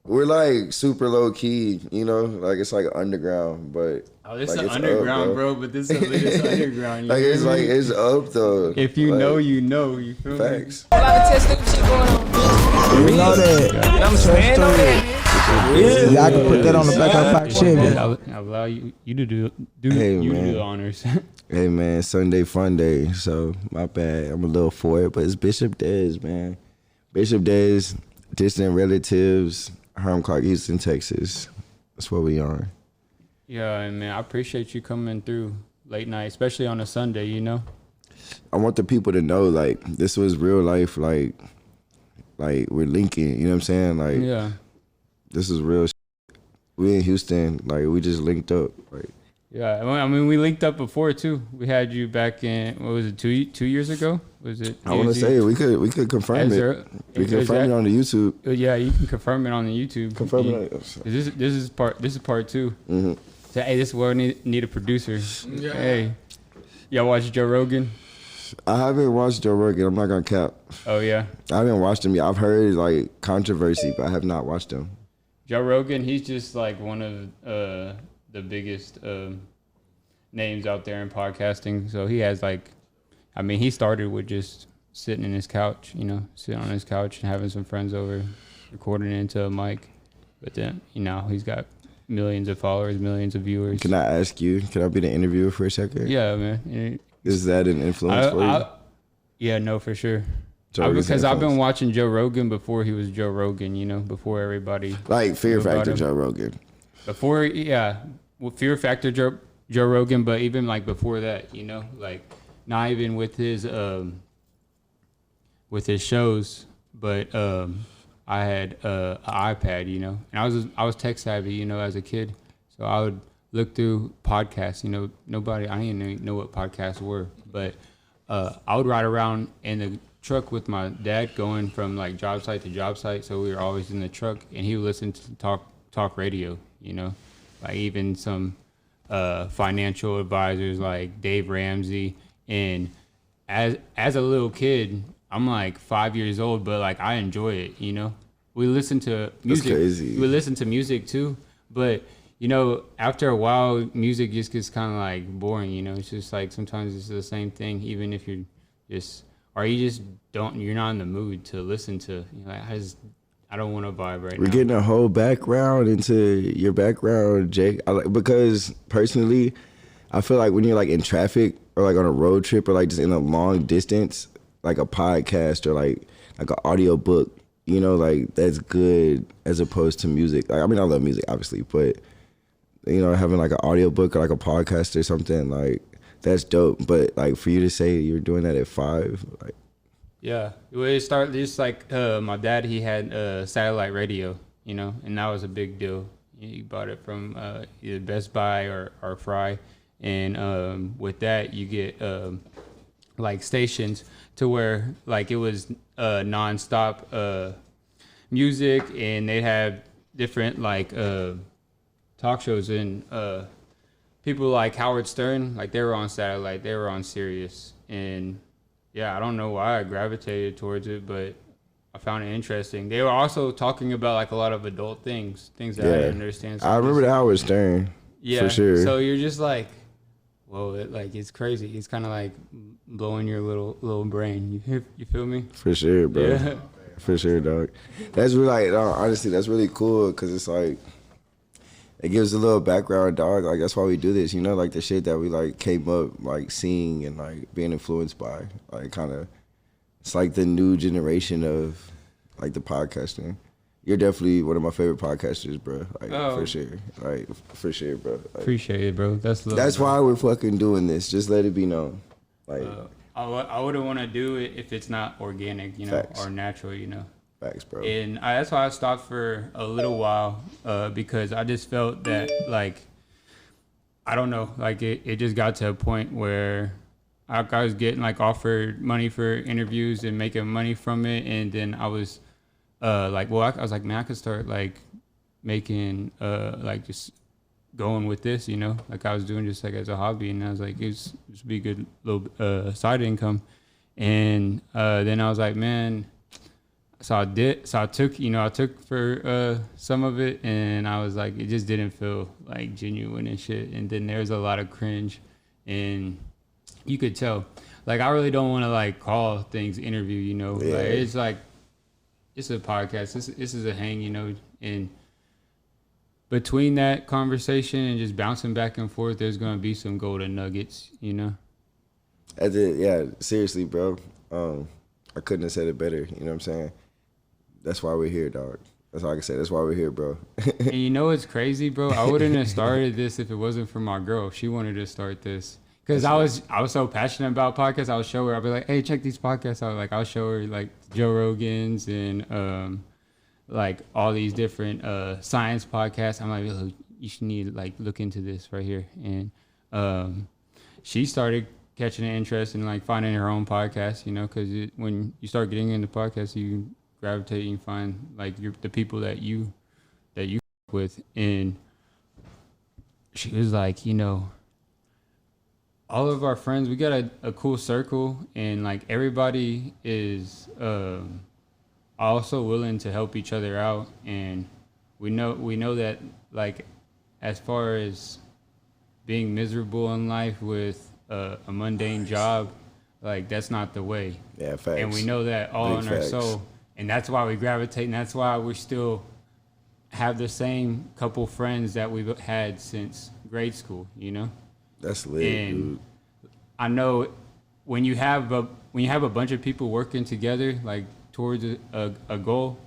We're like super low key, you know, like it's like underground, but oh, this like, is underground, bro. But this is underground. You like it's like it's up though. If you like, know, you know. You feel facts. me? A lot of test tube shit going on, bitch. You know that. I'm saying know that. Y'all can put that on the back of the pack shit. I'll allow you to do Hey, you man. do the honors. Hey man, Sunday fun day. So my bad, I'm a little for it, but it's Bishop Dez, man. Bishop Dez, distant relatives, Herm Clark, Houston, Texas. That's what we on. Yeah, and man, I appreciate you coming through late night, especially on a Sunday. You know. I want the people to know, like, this was real life, like we're linking, you know what I'm saying? Like, Yeah. this is real shit. We in Houston, like, we just linked up, like. Yeah, I mean, we linked up before too. We had you back in, what was it, 2 years ago? Was it? I want to say we could confirm it. We confirm it on the YouTube. Yeah, you can confirm it on the YouTube. Confirm it. This is part 2. Mm-hmm. So, hey, this is where we need a producer. Yeah. Hey, y'all watch Joe Rogan? I haven't watched Joe Rogan. I'm not gonna cap. Oh yeah. I haven't watched him yet. I've heard like controversy, but I have not watched him. Joe Rogan, he's just like one of the biggest names out there in podcasting. So he has like, I mean, he started with just sitting in his couch, you know, sitting on his couch and having some friends over, recording into a mic. But then, you know, he's got millions of followers, millions of viewers. Can I ask you? Can I be the interviewer for a second? Yeah, man. Is that an influence for you? Yeah, no, for sure. Because I've been watching Joe Rogan before he was Joe Rogan, you know, before everybody. Like Fear Factor Joe Rogan. Before, yeah, well, Fear Factor Joe Rogan, but even like before that, you know, like not even with his shows, but I had an iPad, you know, and I was tech savvy, you know, as a kid, so I would look through podcasts, you know, I didn't even know what podcasts were, but I would ride around in the truck with my dad going from like job site to job site, so we were always in the truck, and he would listen to talk radio, you know, like even some financial advisors like Dave Ramsey. And as a little kid, I'm like 5 years old, but like I enjoy it, you know. We listen to music. That's crazy. We listen to music too, but you know, after a while, music just gets kind of like boring, you know. It's just like sometimes it's the same thing, even if you're just, or you just you're not in the mood to listen to. You know, like, I don't want to vibe right now. We're getting a whole background into your background, Jake. Because personally, I feel like when you're like in traffic or like on a road trip or like just in a long distance, like a podcast or like an audio book, you know, like that's good as opposed to music. Like, I mean, I love music, obviously, but you know, having like an audio book or like a podcast or something, like that's dope. But like for you to say you're doing that at 5, like. Yeah, it started just like my dad. He had satellite radio, you know, and that was a big deal. He bought it from either Best Buy or Fry, and with that you get like stations to where like it was nonstop music, and they have different like talk shows, and people like Howard Stern, like they were on satellite, they were on Sirius, and yeah, I don't know why I gravitated towards it, but I found it interesting. They were also talking about like a lot of adult things that I didn't understand. So I remember the Howard Stern, for sure. So you're just like, whoa, it's crazy. It's kind of like blowing your little brain. You feel me? For sure, bro. Yeah. For sure, dog. That's really like, honestly, that's really cool because it's like, it gives a little background, dog. Like, that's why we do this, you know, like the shit that we like came up like seeing and like being influenced by. Like, kind of, it's like the new generation of like the podcasting. You're definitely one of my favorite podcasters, bro. Like, for sure. Like, for sure, bro. Like, appreciate it, bro. That's why we're fucking doing this. Just let it be known. Like, I wouldn't want to do it if it's not organic, you know, Facts. or natural, you know. Facts, bro. And that's why I stopped for a little while, because I just felt that, like, I don't know, like it just got to a point where I was getting like offered money for interviews and making money from it, and then I was like, well, I was like, man, I could start like making like just going with this, you know, like I was doing just like as a hobby, and I was like, it's just be a good little side income, and then I was like, man, I took for some of it, and I was like, it just didn't feel like genuine and shit. And then there's a lot of cringe, and you could tell. Like, I really don't want to like call things interview, you know. Yeah. Like it's a podcast. This is a hang, you know. And between that conversation and just bouncing back and forth, there's gonna be some golden nuggets, you know. Yeah, seriously, bro. I couldn't have said it better. You know what I'm saying? That's why we're here, dog. That's all I can say. That's why we're here, bro. And you know what's crazy, bro? I wouldn't have started this if it wasn't for my girl. She wanted to start this because I was so passionate about podcasts. I'll show her. I'll be like, hey, check these podcasts out. Like, I'll show her like Joe Rogan's and like all these different science podcasts. I'm like, look, you should need like look into this right here. And she started catching an interest in like finding her own podcast, you know, because when you start getting into podcasts, you gravitate and find like the people that you with. And she was like, you know, all of our friends, we got a cool circle, and like everybody is also willing to help each other out. And we know that like as far as being miserable in life with a mundane job, like that's not the way. Yeah, facts. And we know that all Big in our facts. soul, and that's why we gravitate, and that's why we still have the same couple friends that we've had since grade school, you know. That's lit, And dude. I know when you have a bunch of people working together like towards a goal,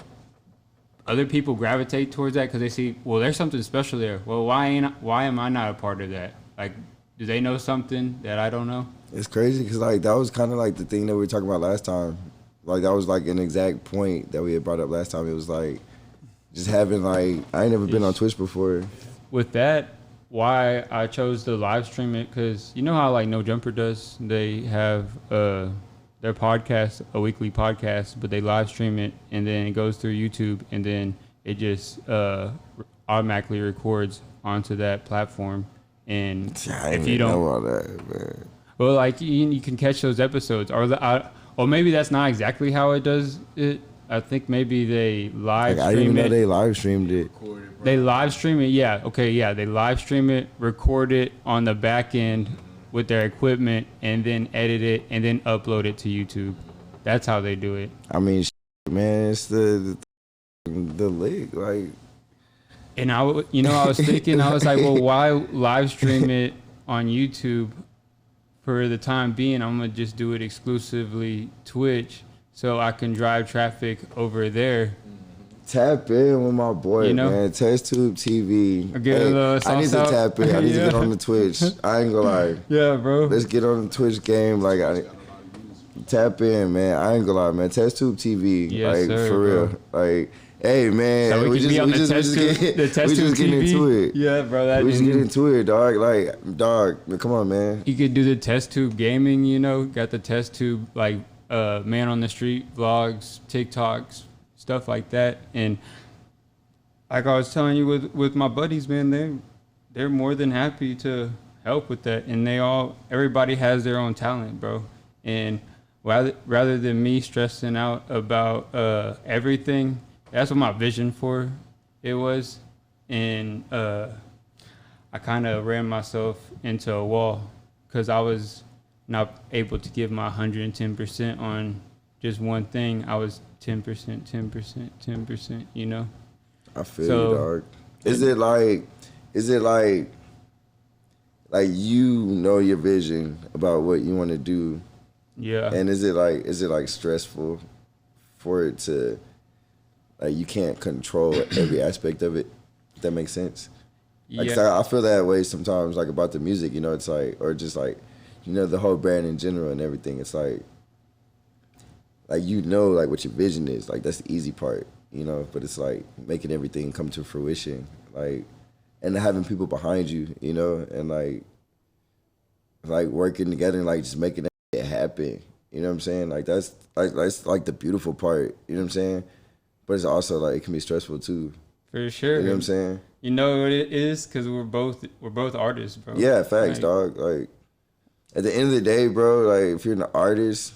other people gravitate towards that because they see, well, there's something special there. Well, why am I not a part of that? Like, do they know something that I don't know? It's crazy because like that was kind of like the thing that we were talking about last time. Like that was like an exact point that we had brought up last time. It was like just having like I ain't never been on Twitch before. With that, why I chose to live stream it, because you know how like No Jumper does, they have their podcast, a weekly podcast, but they live stream it and then it goes through YouTube and then it just automatically records onto that platform. And I if you don't know all that, man. well, like you can catch those episodes, or maybe that's not exactly how it does it. I think maybe they live Like, I didn't stream even know it. they live streamed it. They live stream it, yeah. Okay, yeah. They live stream it, record it on the back end with their equipment, and then edit it, and then upload it to YouTube. That's how they do it. I mean, man, it's the league. Like, And I was thinking, I was like, well, why live stream it on YouTube for the time being? I'm gonna just do it exclusively Twitch, so I can drive traffic over there. tap in with my boy, You know? man. TestTubeTV. Or get a little I need to sauce tap in. I need to Yeah. get on the Twitch. I ain't gonna lie. Yeah, bro. Let's get on the Twitch game. Like, tap in, man. I ain't gonna lie, man. TestTubeTV. Yes, like, sir, for real. Like, hey, man. So we can be on the test tube getting into TV. it. Yeah, bro. We just get into it, dog. Like, dog. Come on, man. You could do the test tube gaming, you know, got the test tube, like man on the street vlogs, TikToks, stuff like that. And like I was telling you with my buddies, man, they're more than happy to help with that. And everybody has their own talent, bro. And rather than me stressing out about everything, that's what my vision for it was. And I kind of ran myself into a wall because I was not able to give my 110% on just one thing. I was 10%, 10%, you know? I feel So- you, dog. Is it like you know your vision about what you want to do, Yeah. and is it like stressful for it to, like, you can't control every aspect of it? If that makes sense. Like, 'cause I feel that way sometimes, like about the music, you know. It's like, or just like, you know, the whole brand in general and everything. It's like you know, like what your vision is. Like that's the easy part, you know. But it's like making everything come to fruition, like, and having people behind you, you know, and like working together and like just making it happen. You know what I'm saying? Like that's like the beautiful part. You know what I'm saying? But it's also like it can be stressful too. For sure. You know what I'm saying? You know what it is? Because we're both artists, bro. Yeah, facts, Like, dog. Like at the end of the day, bro, like if you're an artist,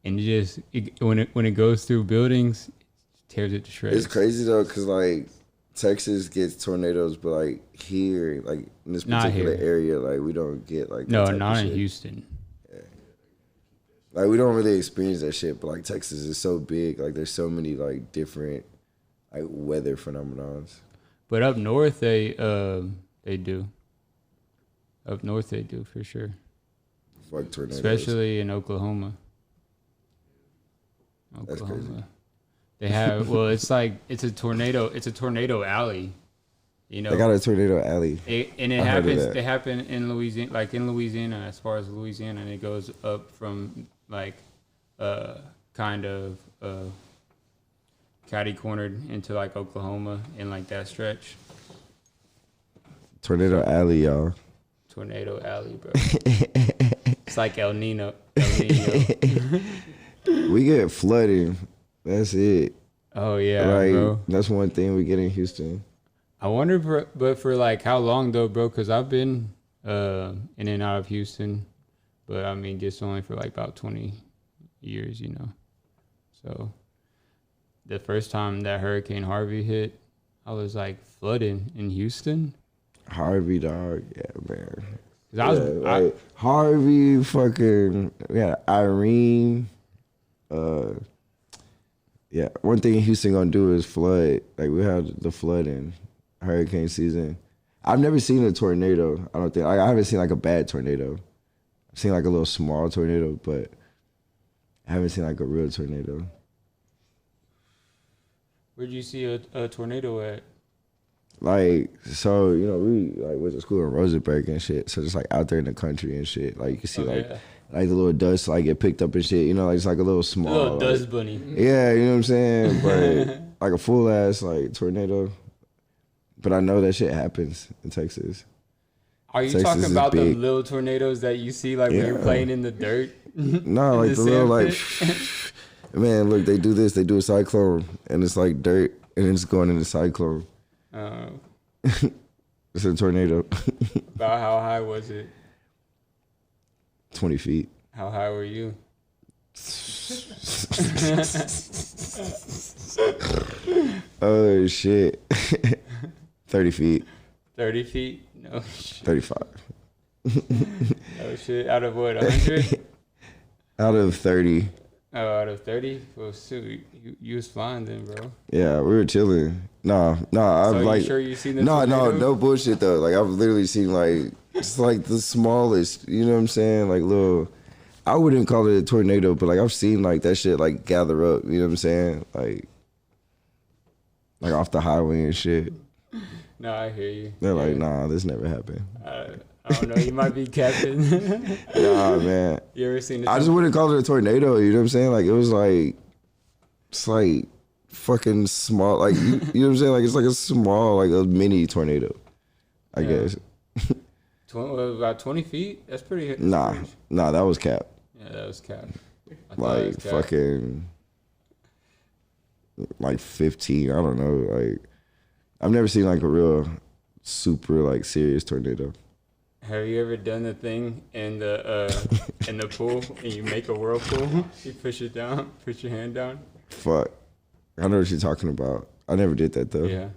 and when it goes through buildings, it tears it to shreds. It's crazy though, cause like Texas gets tornadoes, but like here, like in this particular area, like we don't get like no, that type not of in shit. Houston. Like we don't really experience that shit, but like Texas is so big, like there's so many like different like weather phenomenons. But up north they do. Up north they do for sure. Fuck tornadoes. Especially in Oklahoma. That's crazy. They have it's a tornado alley. You know, they got a tornado alley. They happen in Louisiana, like in Louisiana, as far as Louisiana, and it goes up from like kind of catty cornered into like Oklahoma in like that stretch. Tornado alley, y'all. Tornado alley, bro. It's like El Nino. We get flooding. That's it. Oh yeah, like, bro. That's one thing we get in Houston. I wonder, but for like how long though, bro? Because I've been in and out of Houston, but I mean just only for like about 20 years, you know. So the first time that Hurricane Harvey hit, I was like flooding in Houston. Harvey, dog, yeah, man. Harvey, fucking, yeah, Irene. Yeah, one thing Houston gonna do is flood. Like we have the flooding, hurricane season. I've never seen a tornado. I don't think I haven't seen like a bad tornado. I've seen like a little small tornado, but I haven't seen like a real tornado. where'd you see a tornado at? Like, so, you know, we like went to school in Rosenberg and shit. So just like out there in the country and shit. Like you can see like the little dust like get picked up and shit. You know, like it's like a little small. A little like, dust bunny. Yeah, you know what I'm saying? But like a full ass like tornado. But I know that shit happens in Texas. Are you Texas talking is about the big. little tornadoes that you see like when you're playing in the dirt? No, like the little like man, look, they do this, they do a cyclone and it's like dirt and it's going in the cyclone. It's a tornado. About how high was it? 20 feet. How high were you? Oh shit. 30 feet. 30 feet? No shit. 35. Oh shit. Out of what, 100? Out of 30. Oh, out of 30? Well, shoot, you was flying then, bro. Yeah, we were chilling. No, So I'm like, you sure you seen the no, tornado? no bullshit though. Like I've literally seen like, it's like the smallest, you know what I'm saying? Like little, I wouldn't call it a tornado, but like I've seen like that shit like gather up, you know what I'm saying? Like off the highway and shit. No, I hear you. They're like, nah, this never happened. I don't know. You might be capping. Nah, man. You ever seen? I just wouldn't call it a tornado. You know what I'm saying? Like it was like, it's like fucking small. Like you know what I'm saying? Like it's like a small, like a mini tornado. I guess. About 20 feet. That's pretty. Nah, that was cap. Yeah, that was cap. Like fucking, like 15. I don't know. Like I've never seen like a real super like serious tornado. Have you ever done the thing in the pool and you make a whirlpool? You push it down, push your hand down. Fuck, I know what you're talking about. I never did that though. Yeah,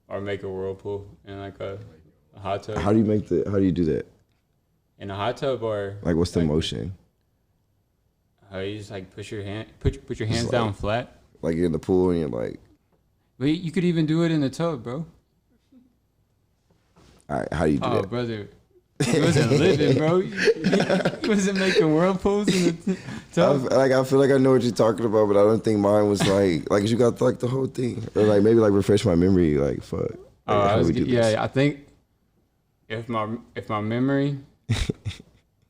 or make a whirlpool in like a hot tub. How do you do that? In a hot tub or Like what's the like, motion? You just like push your hands like- down flat. Like you're in the pool and you're like, But you could even do it in the tub, bro. all right, how do you do Oh, that? brother. You wasn't living, bro. You wasn't making whirlpools in the tub. I feel like I know what you're talking about, but I don't think mine was like you got like the whole thing, or like maybe like refresh my memory. Like fuck. Like, how do we do this? I think if my memory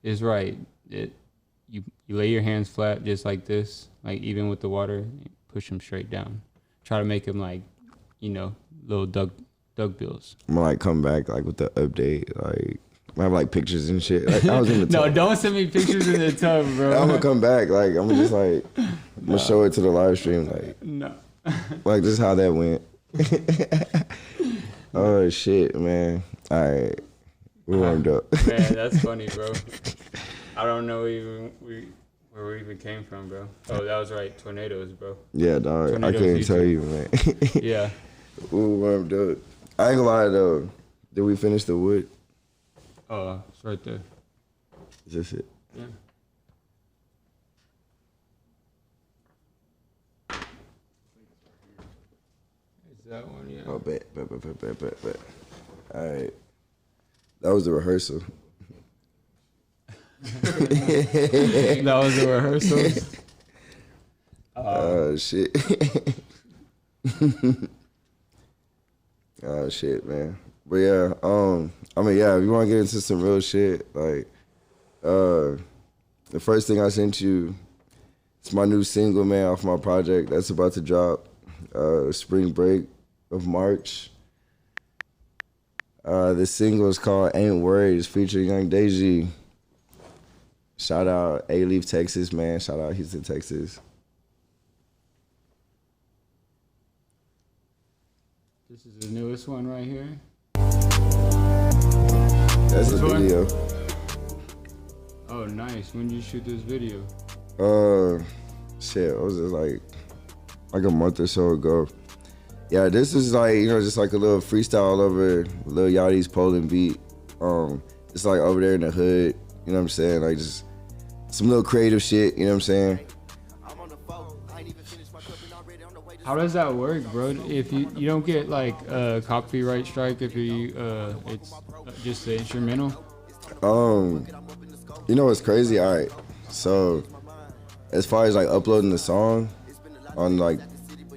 is right, you lay your hands flat just like this, like even with the water, push them straight down. Try to make them like, little duck bills. I'm gonna like come back like with the update. Like I have like pictures and shit. Like I was in the tub. No, don't send me pictures in the tub, bro. I'm gonna come back. Like I'm gonna just like I'm gonna show it to the live stream. Like No. like this is how that went. Oh shit, man. All right, we warmed up. Man, that's funny, bro. I don't know even Where we even came from, bro. Oh, that was right. Tornadoes, bro. Yeah, dog. I Tornadoes couldn't tell YouTube. you, man. Yeah. Ooh, warmed up. I ain't gonna lie though. Did we finish the wood? It's right there. Is this it? Yeah. Is that one? Yeah. Oh, bet. All right. That was the rehearsal. That was the rehearsal. Oh shit. Oh shit, man. But yeah, I mean, yeah, if you want to get into some real shit, like, the first thing I sent you, it's my new single, man, off my project that's about to drop, spring break of March. This single is called Ain't Worried. It's featuring Young Deji. Shout out A-Leaf, Texas, man. Shout out Houston, Texas. This is the newest one right here. That's the Which one? video. Oh, nice. When did you shoot this video? Shit, it was just like a month or so ago. Yeah, this is like, you know, just like a little freestyle over Lil Yachty's Poland beat. It's like over there in the hood, you know what I'm saying? Like just some little creative shit, you know what I'm saying? How does that work, bro? If you don't get like a copyright strike if you it's just the instrumental. You know what's crazy? All right, so as far as like uploading the song on like, you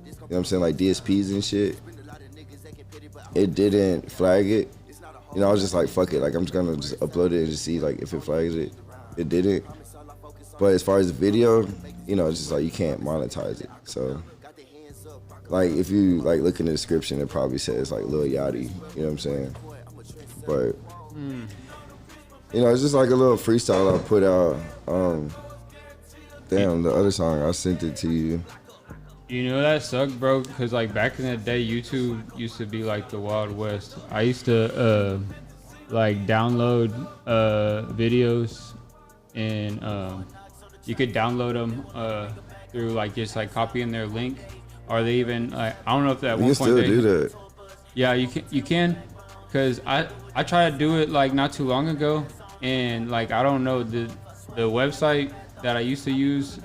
know what I'm saying, like DSPs and shit, it didn't flag it. You know, I was just like, fuck it, like I'm just gonna just upload it and just see like if it flags it. It didn't. But as far as the video, you know, it's just like you can't monetize it. So like if you like look in the description, it probably says like Lil Yachty, you know what I'm saying? But you know, it's just like a little freestyle I put out. Damn, the other song, I sent it to you. You know that sucked, bro, because like back in the day, YouTube used to be like the Wild West. I used to like download videos, and you could download them through like just like copying their link, or they even like I don't know if at You one can point still do that. Yeah, you can, cause I tried to do it like not too long ago, and like I don't know the website that I used to use,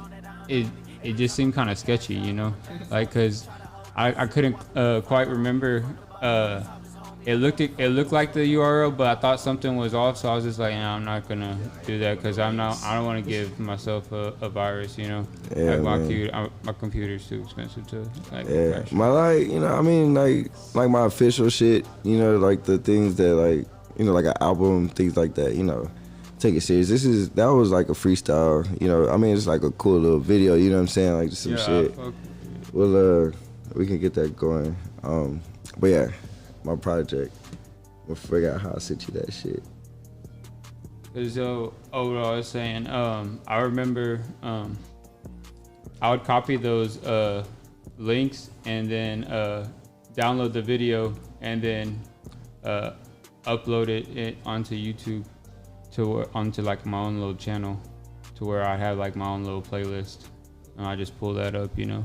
it just seemed kind of sketchy, you know, like cause I couldn't quite remember. It looked like the URL, but I thought something was off, so I was just like, nah, I'm not gonna do that because I don't want to give myself a virus, you know. Yeah, like my computer's too expensive to like. Yeah, crash. my like, you know, I mean, like my official shit, you know, like the things that like, you know, like an album, things like that, you know, take it serious. That was like a freestyle, you know. I mean, it's like a cool little video, you know what I'm saying, like just some shit. Well, we can get that going. But yeah, my project. We'll figure out how I sent you that shit. So, what I was saying, I remember I would copy those links and then download the video and then upload it onto YouTube onto like my own little channel to where I have like my own little playlist, and I just pull that up, you know.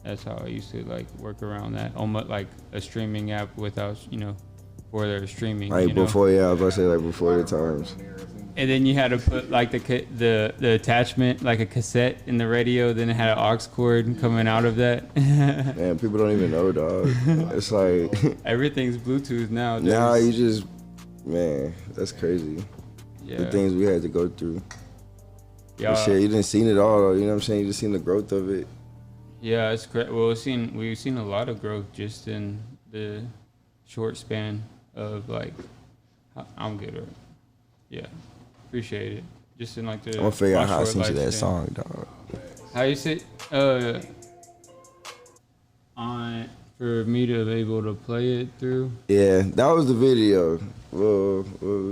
That's how I used to like work around that, almost like a streaming app without, you know, for their streaming. Like you know? before, yeah, I was about to say like before the times. And then you had to put like the attachment, like a cassette in the radio. Then it had an aux cord coming out of that. Man, people don't even know, dog. It's like Everything's Bluetooth now. now you just, man, that's crazy. Yeah. The things we had to go through. Yeah. But shit, you didn't seen it all, you know what I'm saying? You just seen the growth of it. Yeah, it's great. Well, we've seen a lot of growth just in the short span of like, I'm good. Right? Yeah, appreciate it. Just in like the. I'm gonna figure out how I short sent you that lifespan. song, dog. How you say on for me to be able to play it through? Yeah, that was the video. We'll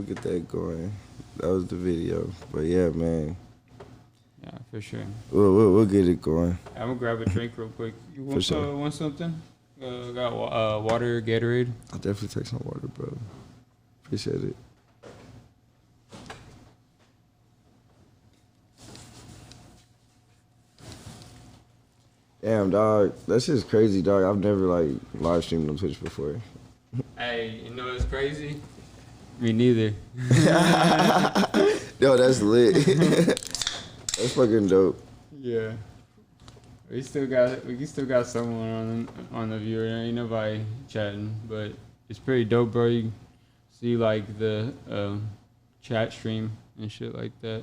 get that going. That was the video. But yeah, man, Yeah, for sure. we'll get it going. I'm gonna grab a drink real quick. You want, sure. Want something? Got water, Gatorade. I'll definitely take some water, bro. Appreciate it. Damn, dog. That's just crazy, dog. I've never like live streamed on Twitch before. Hey, you know it's crazy? Me neither. Yo, that's lit. That's fucking dope. Yeah. We still got someone on the viewer. Ain't nobody chatting, but it's pretty dope, bro. You see like the chat stream and shit like that.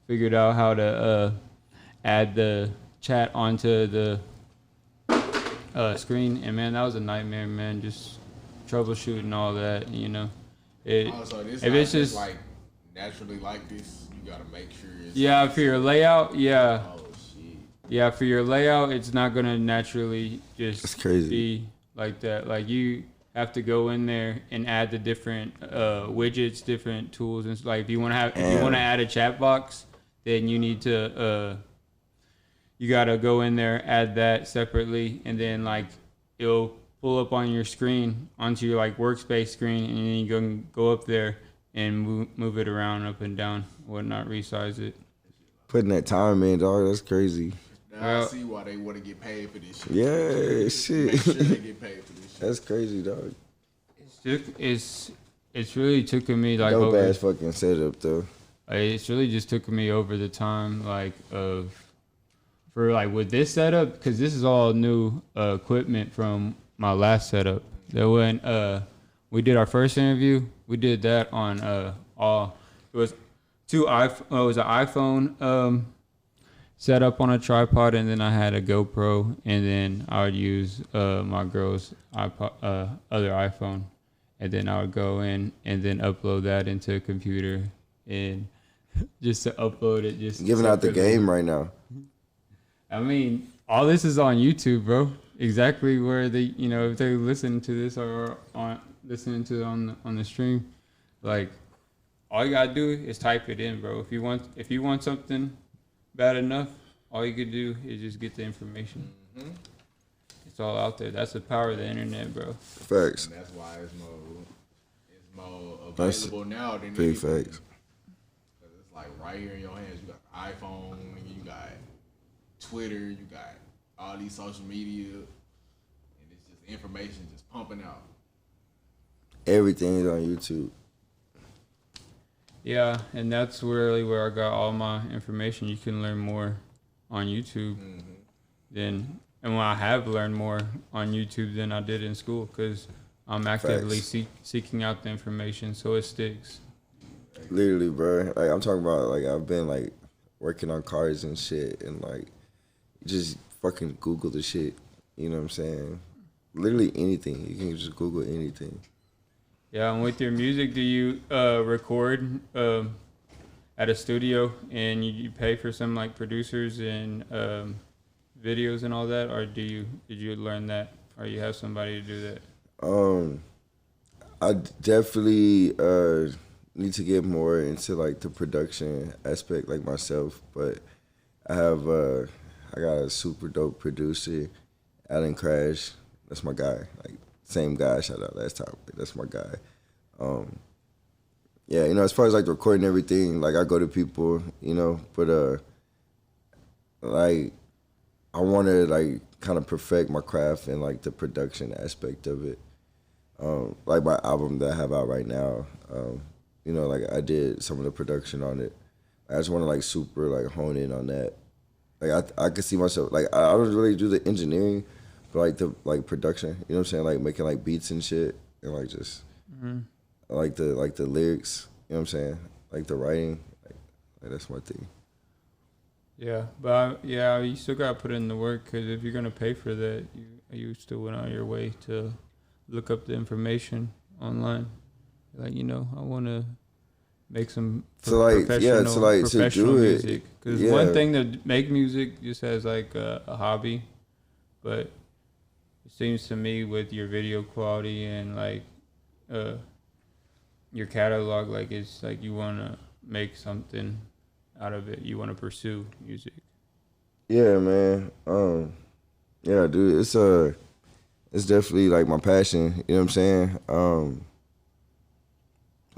Figured out how to add the chat onto the screen, and man, that was a nightmare, man. Just troubleshooting all that, you know. So this If it's just like naturally like this, you gotta make sure it's yeah, for your layout, yeah. Oh shit. Yeah, for your layout, it's not gonna naturally just That's crazy. be like that. Like you have to go in there and add the different widgets, different tools, and like if you want to add a chat box, then you need to you gotta go in there, add that separately, and then like it'll pull up on your screen onto your like workspace screen, and then you go up there and move it around up and down, whatnot, resize it. Putting that time in, dog. That's crazy. Now I see why they want to get paid for this shit. Yeah, Make shit. sure they get paid for this shit. That's crazy, dog. It's really taken me like Dope over. ass fucking setup though. It's really just took me over the time like for like with this setup, because this is all new equipment from my last setup. That when we did our first interview, we did that on it was it was an iPhone set up on a tripod, and then I had a GoPro, and then I would use my girl's other iPhone, and then I would go in and then upload that into a computer, and just to upload it. Just Giving out the game right now. I mean, all this is on YouTube, bro. Exactly where they, if they listen to this or listening to it on the stream, like all you gotta do is type it in, bro. If you want something bad enough, all you could do is just get the information. Mm-hmm. It's all out there. That's the power of the internet, bro. Facts. And that's why it's more available now than big anything. facts. It's like right here in your hands. You got the iPhone, you got Twitter, you got all these social media, and it's just information just pumping out. Everything is on YouTube. Yeah, and that's really where I got all my information. You can learn more on YouTube and when I have learned more on YouTube than I did in school, because I'm actively seeking out the information so it sticks. Literally, bro. Like I'm talking about, like I've been like working on cars and shit, and like just fucking Google the shit. You know what I'm saying? Literally anything. You can just Google anything. Yeah, and with your music, do you record at a studio and you pay for some like producers and videos and all that, or did you learn that, or you have somebody to do that? I definitely need to get more into like the production aspect, like myself. But I got a super dope producer, Alan Crash. That's my guy. Like same guy I shouted out last time. That's my guy. Yeah, as far as like recording everything, like I go to people, but like I want to like kind of perfect my craft and like the production aspect of it. Like my album that I have out right now, like I did some of the production on it. I just want to like super like hone in on that. Like I could see myself, like I don't really do the engineering, but like the like production, you know what I'm saying? Like making like beats and shit, and like just like the lyrics, you know what I'm saying? Like the writing, like that's my thing. Yeah, but you still gotta put in the work, because if you're gonna pay for that, you still went out of your way to look up the information online. Like I want to make some professional music, because one thing to make music just has like a hobby, but it seems to me with your video quality and like your catalog, like it's like you want to make something out of it. You want to pursue music. Yeah, man. Yeah, dude. It's definitely like my passion. You know what I'm saying?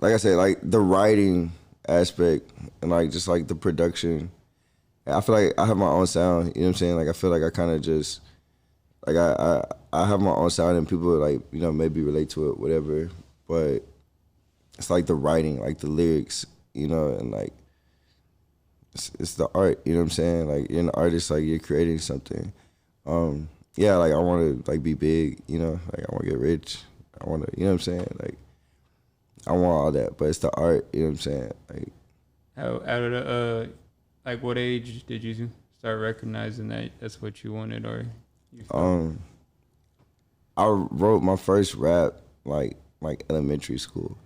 Like I said, like the writing aspect and like just like the production I feel like I have my own sound. You know what I'm saying? Like I feel like I kind of just like I have my own sound and people like maybe relate to it, whatever. But it's like the writing, like the lyrics, and like it's the art. You know what I'm saying? Like you're an artist, like you're creating something. Yeah, like I want to like be big. Like I want to get rich. I want to, you know what I'm saying? Like I want all that, but it's the art. You know what I'm saying? Like How out of the like what age did you start recognizing that that's what you wanted, or you felt? I wrote my first rap like elementary school,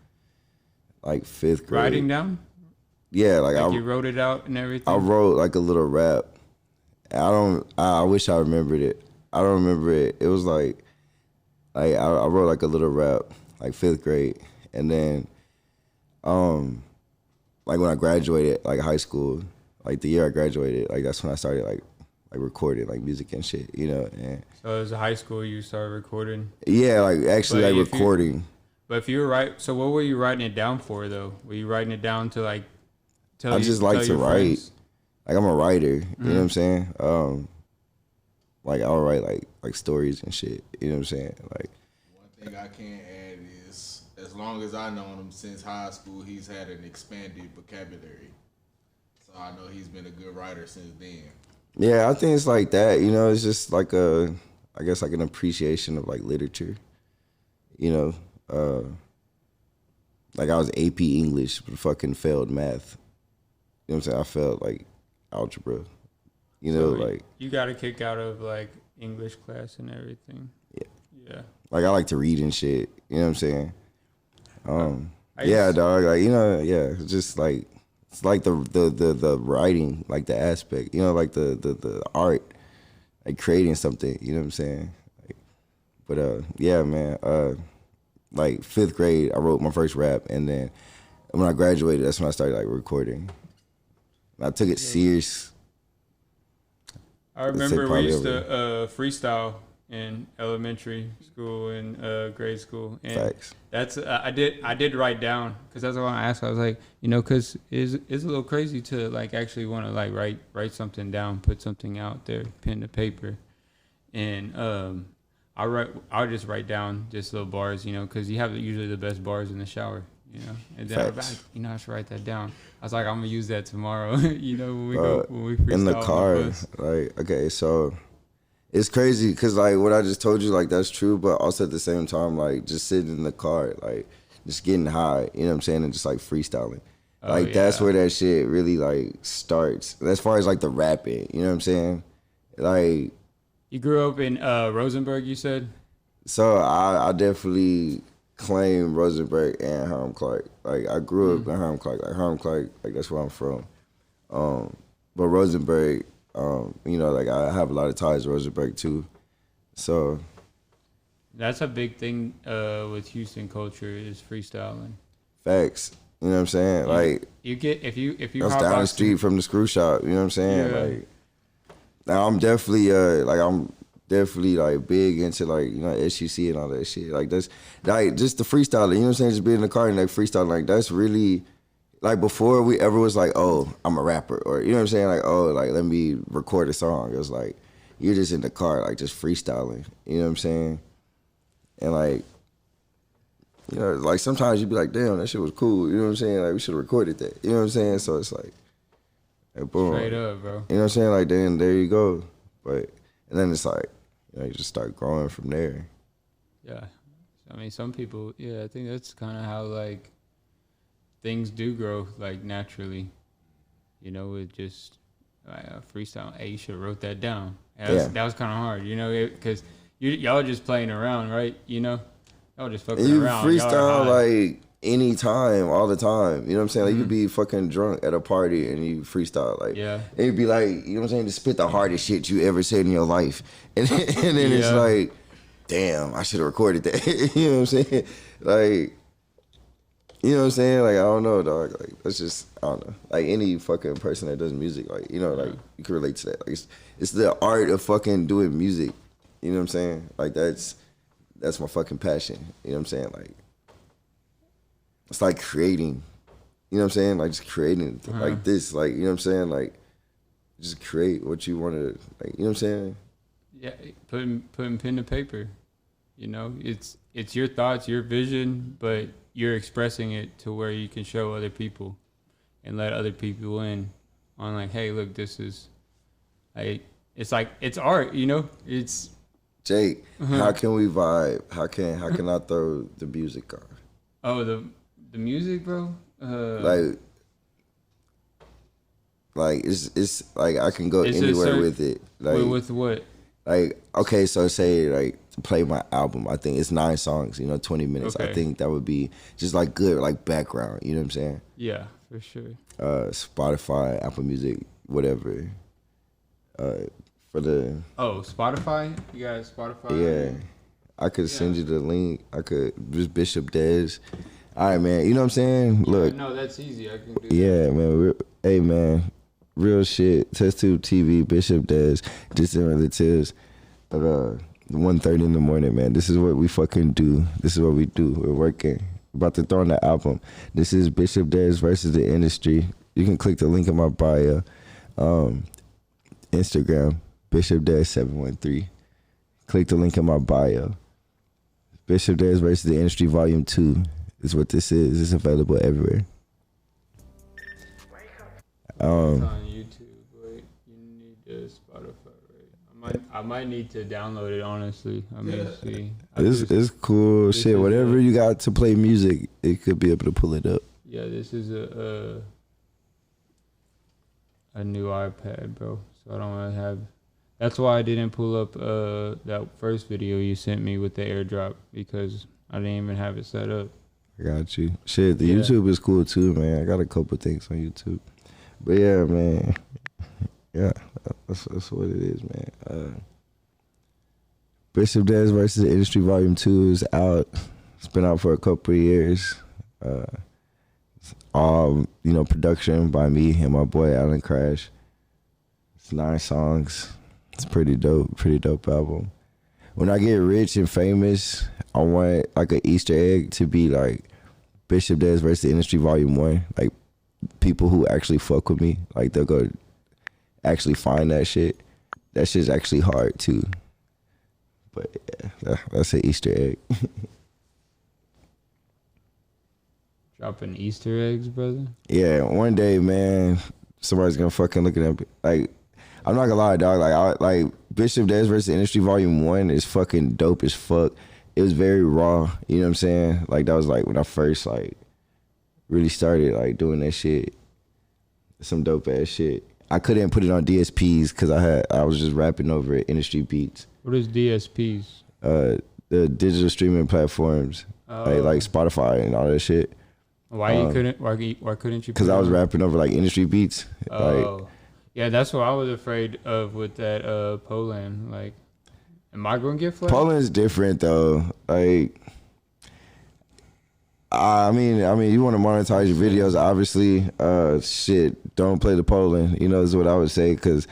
like 5th grade. Writing down? Yeah, like you wrote it out and everything? I wrote like a little rap. I wish I remembered it. I don't remember it. It was like I wrote like a little rap, like 5th grade. And then like when I graduated like high school, like the year I graduated, like that's when I started like recording like music and shit, and So it was high school you started recording? yeah, like actually But like if recording. But if you were so what were you writing it down for though? Were you writing it down to like tell I just like to write. friends? Like I'm a writer, you know what I'm saying? Like I'll write like stories and shit, you know what I'm saying? Like One thing I can add is, as long as I known him since high school, he's had an expanded vocabulary. So I know he's been a good writer since then. yeah, I think it's like that, it's just like I guess like an appreciation of like literature, like I was AP English but fucking failed math. You know what I'm saying? I failed like algebra. So like you got a kick out of like English class and everything. Yeah. like I like to read and shit, you know what I'm saying? Yeah. Dog, like yeah, it's just like it's like the writing, like the aspect, like the art, like creating something, you know what I'm saying? Like, but yeah, man, like 5th grade, I wrote my first rap, and then when I graduated, that's when I started like recording. And I took it serious. I remember we used to freestyle in elementary school and grade school, and Facts. that's I did write down because that's what I asked. I was like, because it's a little crazy to like actually want to like write something down, put something out there, pen to paper, and I'll just write down just little bars, because you have usually the best bars in the shower, and then I was like, I should write that down. I was like, I'm gonna use that tomorrow, when we freestyle in the car. on the bus. Like, okay, so it's crazy because like what I just told you, like that's true, but also at the same time, like just sitting in the car, like just getting high, you know what I'm saying, and just like freestyling. Like that's where that shit really like starts. As far as like the rapping, you know what I'm saying? Like You grew up in Rosenberg, you said? so I definitely claim Rosenberg and Hiram Clark. Like I grew up in Hiram Clark. Like Hiram Clark, like that's where I'm from. But Rosenberg, like I have a lot of ties to Rosenberg too. So That's a big thing with Houston culture is freestyling. facts. You know what I'm saying? Like You get if you I was down the street from the screw shop. You know what I'm saying? Yeah. Like now I'm definitely like big into like SUC and all that shit. Like that's like just the freestyling. You know what I'm saying? Just being in the car and like freestyling. Like that's really like before we ever was like, oh, I'm a rapper, or you know what I'm saying? Like, oh, like let me record a song. It was like you're just in the car, like just freestyling. You know what I'm saying? And like, like sometimes you'd be like, damn, that shit was cool. You know what I'm saying? Like we should have recorded that. You know what I'm saying? So it's like boom. Straight up, bro. You know what I'm saying? Like then there you go. But and then it's like, you just start growing from there. Yeah. I mean, some people, I think that's kind of how like things do grow like naturally. With just freestyle. Hey, you should have wrote that down. That was kind of hard, because y'all just playing around, right? Y'all just fucking and you around. freestyle like anytime, all the time. You know what I'm saying? Like you could be fucking drunk at a party and you freestyle like, Yeah. And you'd be like, you know what I'm saying? Just spit the hardest shit you ever said in your life, and then it's like, damn, I should have recorded that. You know what I'm saying? Like, you know what I'm saying? Like I don't know, dog. Like that's just I don't know. Like any fucking person that does music, like like you can relate to that. Like it's the art of fucking doing music. You know what I'm saying? Like that's my fucking passion. You know what I'm saying? Like it's like creating. You know what I'm saying? Like just creating like this. Like you know what I'm saying? Like just create what you want to, like, you know what I'm saying? Yeah, putting pen to paper. You know, it's your thoughts, your vision, but you're expressing it to where you can show other people and let other people in on like, hey, look, this is like it's art, you know? It's Jake, how can we vibe? How can I throw the music on? oh the music, bro. Like it's like I can go Is it anywhere certain- with it. Like with what? like okay, so say like to play my album, I think it's 9 songs, 20 minutes. I Okay. think that would be just like good like background, you know what I'm saying? Yeah, for sure. Spotify, Apple Music, whatever. For the Spotify? You got Spotify? yeah, I could send you the link. I could just Bishop Dez. All right, man. You know what I'm saying? Look, No, that's easy. I can do that. yeah, man. Hey, man. Real shit. TestTubeTV, Bishop Dez, Distant Relatives. At 1:30 in the morning, man. This is what we fucking do. This is what we do. We're working. About to throw on the album. This is Bishop Dez versus the industry. You can click the link in my bio. Instagram, Bishop Dez 713. Click the link in my bio. Bishop Dez versus the industry volume 2 is what this is. It's available everywhere. It's on YouTube. Wait, you need the Spotify, right? I might need to download it. Honestly, I mean, see. It's cool this shit. is Whatever a- you got to play music, it could be able to pull it up. Yeah, this is a new iPad, bro. So I don't want to have. That's why I didn't pull up that first video you sent me with the AirDrop because I didn't even have it set up. I got you. Shit, the Yeah. YouTube is cool too, man. I got a couple things on YouTube. But yeah, man. Yeah, that's what it is, man. Bishop Dez versus the Industry Volume 2 is out. It's been out for a couple of years. It's all, production by me and my boy Alan Crash. It's 9 songs. It's pretty dope album. When I get rich and famous, I want like an Easter egg to be like Bishop Dez versus the Industry Volume 1. Like people who actually fuck with me, like they'll go actually find that shit. That shit's actually hard too. But yeah, that's an Easter egg. Dropping Easter eggs, brother. Yeah, one day, man, somebody's gonna fucking look at them. Like, I'm not gonna lie, dog. Like Bishop Dez versus the Industry Volume 1 is fucking dope as fuck. It was very raw, you know what I'm saying? Like that was like when I first like really started like doing that shit. Some dope ass shit. I couldn't put it on DSPs because I was just rapping over it, industry beats. What is DSPs? The digital streaming platforms, like Spotify and all that shit. Why couldn't you? Because I was rapping over like industry beats. Oh, yeah, that's what I was afraid of with that Poland. Like, am I gonna get flagged? Poland's different though. Like, I mean, you want to monetize your videos, obviously. Shit, don't play the Poland. Is what I would say. Because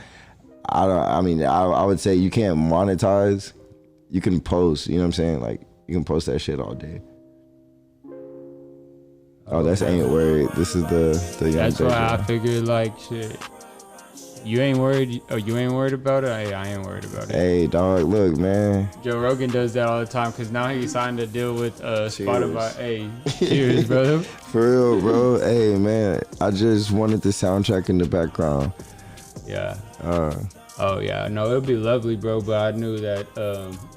I would say you can't monetize. You can post. You know what I'm saying? Like, you can post that shit all day. Oh, that's Ain't Worried. This is the young. That's why I Jacob. figured like shit. You ain't worried. Oh, you ain't worried about it. I ain't worried about it. Hey, dog. Look, man. Joe Rogan does that all the time because now he signed a deal with Spotify. Hey, cheers, brother. For real, bro. Hey, man. I just wanted the soundtrack in the background. Yeah. Oh yeah. No, it'll be lovely, bro. But I knew that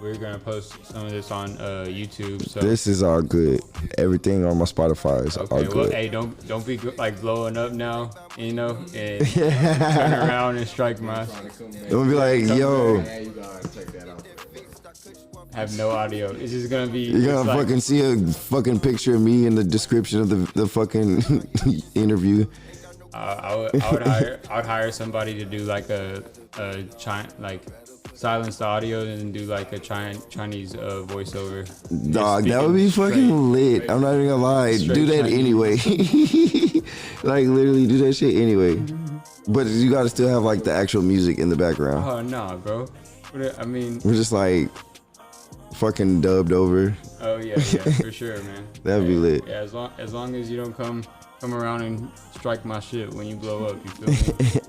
we were gonna post some of this on YouTube. So This is all good. Everything on my Spotify is all okay. good. Well, hey, don't be like blowing up now, and turn around and strike my. I'm gonna be like, yo, Yeah, you gotta check that out. Have no audio. It's just gonna be. you're gonna it's like- fucking see a fucking picture of me in the description of the fucking interview. I would hire somebody to do like a silence the audio and then do like a Chinese voiceover. Dog, that would be Speaking fucking straight. lit. I'm not even gonna lie. Straight Do that Chinese. anyway. Like literally do that shit anyway. But you gotta still have like the actual music in the background. Oh nah, bro. I mean, We're just like fucking dubbed over. oh yeah, for sure, man. That'd be lit. Yeah, as long as you don't come around and strike my shit when you blow up, you feel me?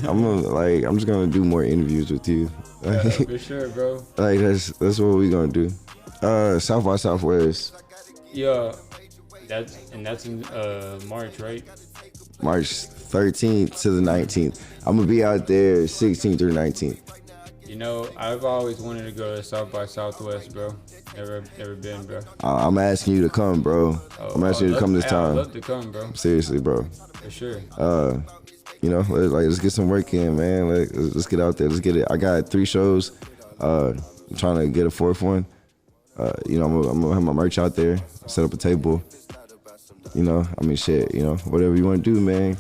I'm just gonna do more interviews with you. Yeah, for sure, bro. Like that's what we gonna do. South by Southwest, Yeah, that's in March, right? March 13th to the 19th. I'm gonna be out there 16th through 19th. You know, I've always wanted to go to South by Southwest, bro. Never been, bro. I'm asking you to come, bro. I'm asking you to come this I'd time. love to come, bro. Seriously, bro. For sure. You know, let's get some work in, man. Let's get out there. Let's get it. I got 3 shows. I'm trying to get a 4th one. You know, I'm gonna have my merch out there. Set up a table. You know, I mean, shit. You know, whatever you want to do, man.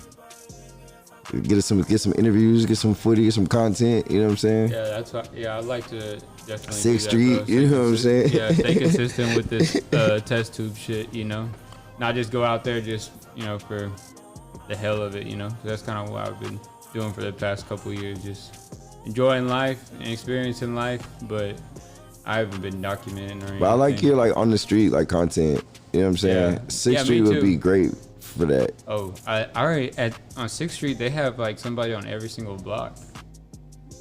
Get some interviews, get some footy, get some content. You know what I'm saying? Yeah, that's what. Yeah, I'd like to definitely. 6th do that, Street. bro. You know what I'm saying? Yeah, stay consistent with this test tube shit. You know, not just go out there just for the hell of it. You know, 'cause that's kind of what I've been doing for the past couple years, just enjoying life and experiencing life. But I haven't been documenting or anything. But I like your like on the street like content. You know what I'm saying? Yeah. 6th Yeah, Street me would too. be great for that. Oh, I already on 6th Street they have like somebody on every single block.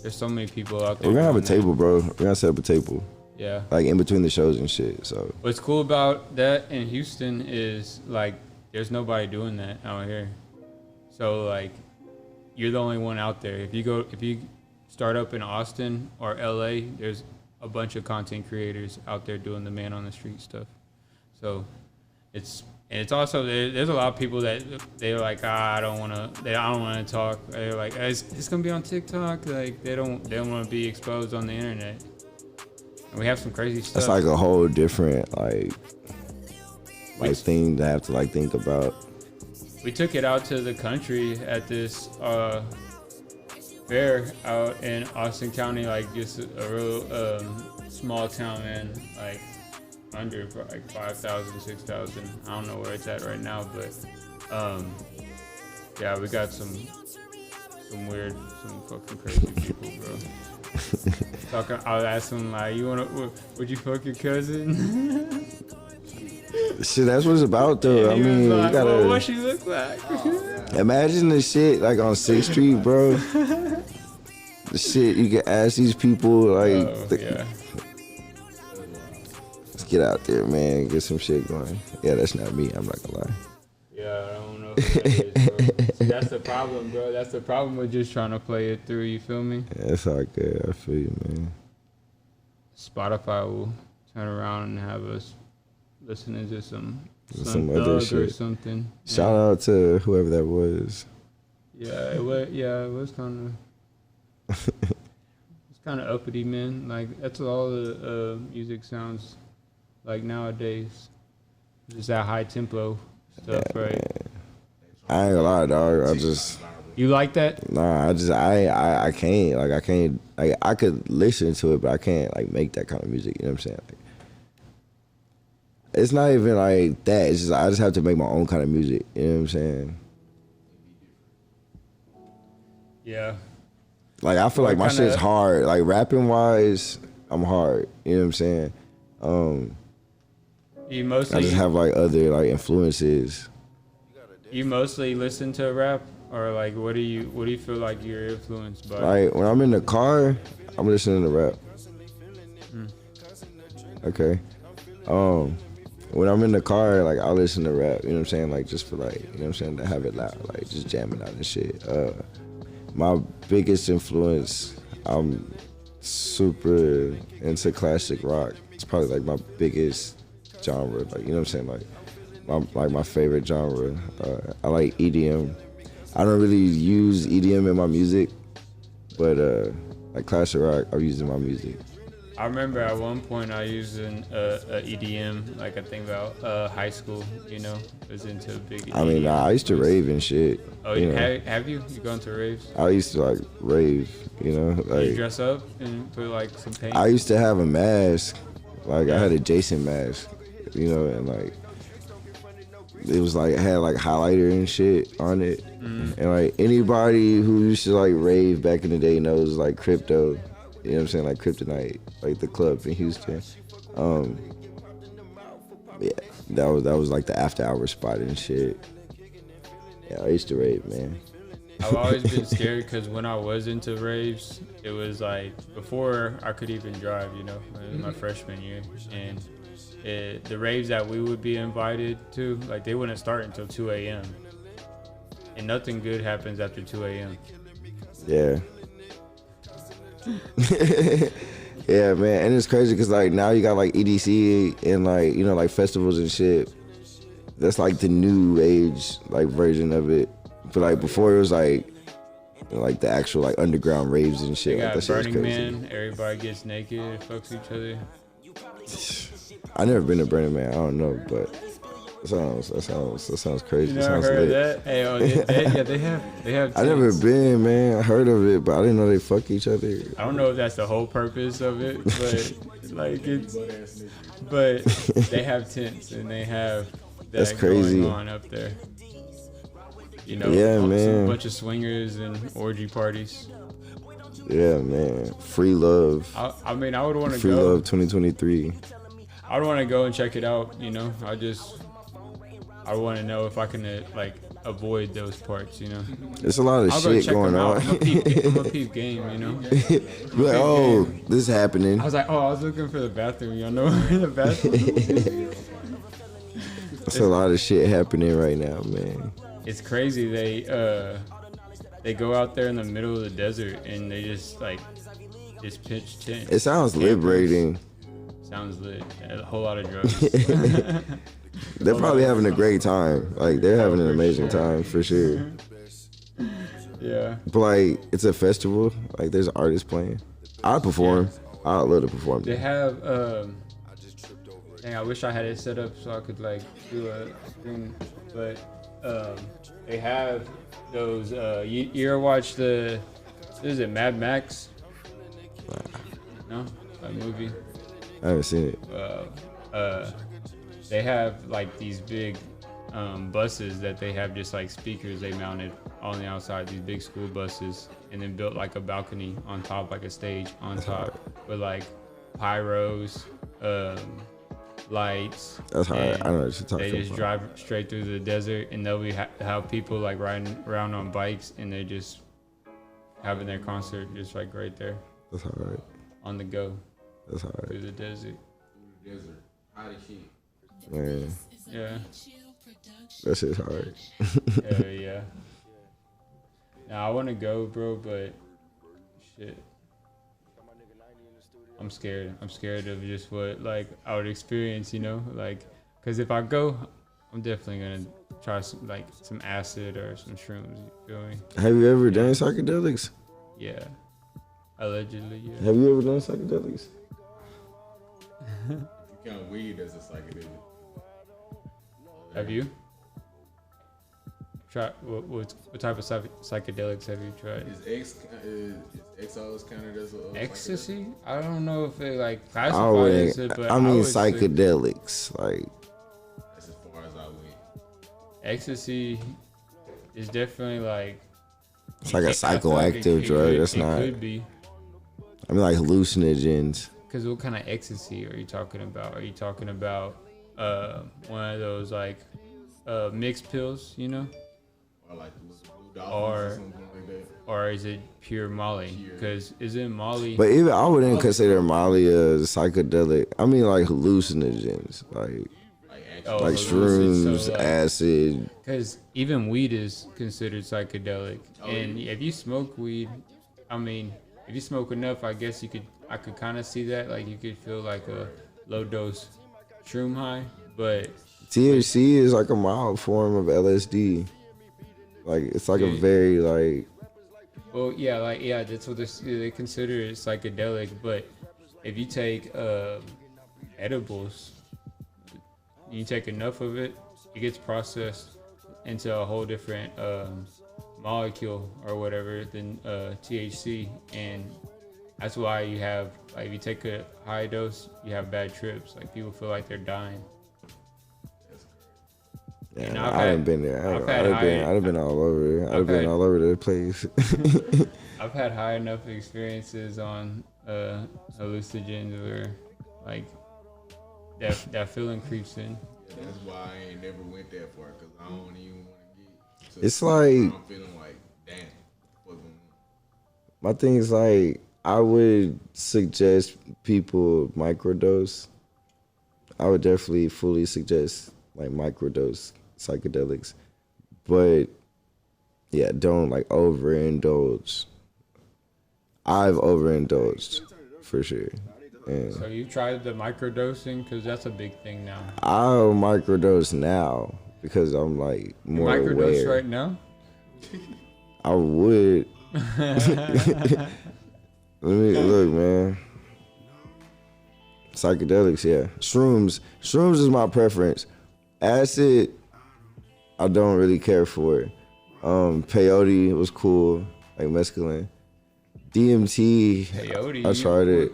There's so many people out there. We're gonna have a doing that. table, bro. We're gonna set up a table. Yeah. Like in between the shows and shit. So What's cool about that in Houston is like there's nobody doing that out here. So like you're the only one out there. If you start up in Austin or LA, there's a bunch of content creators out there doing the man on the street stuff. So it's also there's a lot of people that they're like I don't want to talk. They're like it's gonna be on TikTok. Like they don't want to be exposed on the internet. And we have some crazy stuff. that's like a whole different like thing to have to like think about. We took it out to the country at this fair out in Austin County, like just a real small town, man. Like under like 5,000, 6,000. I don't know where it's at right now, but yeah, we got some fucking crazy people, bro. I'll ask them like, would you fuck your cousin? Shit, that's what it's about though. I He was mean, like, you gotta well, what she look like? imagine the shit like on 6th Street, bro. The shit you can ask these people like Yeah. let's get out there, man, get some shit going. Yeah, that's not me, I'm not gonna lie. Yeah, I don't know who that is, bro. See, that's the problem, bro. That's the problem with just trying to play it through, you feel me? Yeah, that's all good. I feel you, man. Spotify will turn around and have us listening to some other thug or shit. something. Shout out to whoever that was. Yeah, it was kind of it's kind of uppity, man. Like that's what all the music sounds like nowadays. Just that high tempo stuff, right? I ain't gonna lie, dog. You like that? Nah, I can't. Like, I can't. Like, I could listen to it, but I can't, like, make that kind of music. You know what I'm saying? Like, it's not even like that. It's just, I just have to make my own kind of music. You know what I'm saying? Yeah. Like, I feel like my kinda- shit's hard. Like, rapping wise, I'm hard. You know what I'm saying? You I mostly just have, like, other, like, influences. You mostly listen to rap, or like what do you feel like you're influenced by? Like, when I'm in the car, I'm listening to rap. Okay. When I'm in the car, like, I listen to rap, you know what I'm saying? Like, just for, like, you know what I'm saying, to have it loud, like, just jamming out and shit. My biggest influence, I'm super into classic rock. It's probably, like, my biggest genre, like, you know what I'm saying? Like, my favorite genre. I like EDM. I don't really use EDM in my music, but, like, classic rock, I use in my music. I remember at one point I used an EDM, like I think about high school, you know, was into a big EDM. I mean, nah, I used to rave and shit. Oh, you know. have you? You gone to raves? I used to, like, rave, you know? You Like, dress up and put like some paint? I used to have a mask. Like, I had a Jason mask, you know, and, like, it was, like, it had, like, highlighter and shit on it. And, like, anybody who used to, like, rave back in the day knows, like, Crypto. You know what I'm saying? Like, Kryptonite, like, the club in Houston. Yeah, that was, like, the after-hour spot and shit. Yeah, I used to rave, man. I've always been scared because when I was into raves, it was like before I could even drive, you know, it was my freshman year. And the raves that we would be invited to, like they wouldn't start until 2 a.m. And nothing good happens after 2 a.m. Yeah. Yeah, man. And it's crazy because like now you got like EDC and like, you know, like festivals and shit. That's like the new age like version of it. But like before it was like, you know, like the actual like underground raves and shit. You Like got that shit was Burning crazy. Man, everybody gets naked, fucks each other. I never been to Burning Man. I don't know, but that sounds crazy. You That never sounds heard lit. of that? Hey, yeah, they have. I never tents. been, man. I heard of it, but I didn't know they fuck each other. I don't know if that's the whole purpose of it, but like it's. But they have tents and they have that That's crazy. going on up there. You know, Yeah, a man. bunch of swingers and orgy parties. Yeah, man. Free love. I mean, I would want to Free go. love 2023. I would want to go and check it out. You know, I want to know if I can like avoid those parts. You know, There's a lot of I'll go shit check going them out. on. I'm a peep game. You know. You're like, oh, this is happening. I was like, I was looking for the bathroom. Y'all know where the bathroom. There's a lot of shit happening right now, man. It's crazy. They go out there in the middle of the desert and they just pitch tents. It sounds liberating. Sounds lit. A whole lot of drugs. They're probably having a great time. Like they're having an amazing time for sure. Yeah. But like it's a festival. Like there's artists playing. I'd perform. I'd love to perform. They have dang, I wish I had it set up so I could like do a screen, but they have those you ever watch is it Mad Max? No? That movie? I haven't seen it. They have like these big buses that they have just like speakers they mounted on the outside, these big school buses, and then built like a balcony on top, like a stage on top with like pyros, lights. That's hard. and I know what you're talking They just about. drive straight through the desert, and they'll be have people like riding around on bikes, and they're just having their concert just like right there That's hard. on the go That's hard. through the desert. Desert, hot as shit. Man, Yeah. that shit's hard. Hell yeah. Now I want to go, bro, but shit. I'm scared. I'm scared of just what like I would experience, you know, like, cause if I go, I'm definitely gonna try some acid or some shrooms. You feel me? Have you ever done psychedelics? Yeah. Allegedly, yeah. Have you ever done psychedelics? You count weed as a psychedelic. Have you? Try what type of psychedelics have you tried? Is Xos counted as a Ecstasy? I don't know if it like I classifies as would. it, but I mean would say psychedelics. Like That's as far as I went. ecstasy is definitely like it's like a I feel like psychoactive drug. That's it not. could be. I mean like hallucinogens. Because what kind of ecstasy are you talking about? Are you talking about one of those like mixed pills, you know? Or like the blue Or- dolphins or something like that. Or is it pure Molly? Pure. Because isn't Molly... But even I wouldn't consider Molly a psychedelic. I mean like hallucinogens, like Like Oh, actually, like hallucin- shrooms, so, like- acid. Because even weed is considered psychedelic. Oh, And yeah. if you smoke weed, I mean, if you smoke enough, I guess I could kind of see that. Like you could feel like a low dose shroom high. But THC is like a mild form of LSD. Like it's like a Yeah. very like well, yeah, that's what they consider it psychedelic. But if you take edibles, you take enough of it, it gets processed into a whole different molecule or whatever than THC, and that's why you have like if you take a high dose, you have bad trips. Like people feel like they're dying. yeah, And I I've haven't had- been there. I've had high- I've been all over. I've I've been had- all over the place. I've had high enough experiences on hallucinogens where like that feeling creeps in. Yeah, that's why I ain't never went that far because I don't even want to get. To It's where like- I'm feeling like damn, what going on? My thing is like I would suggest people microdose. I would definitely fully suggest like microdose psychedelics, but yeah, don't like overindulge. I've overindulged for sure. And So you tried the microdosing because that's a big thing now. I'll microdose now because I'm like You more microdose aware. right now? I would. Let me look, man. Psychedelics, yeah. Shrooms is my preference. Acid, I don't really care for. Peyote was cool, like mescaline. DMT, Peyote. I tried it.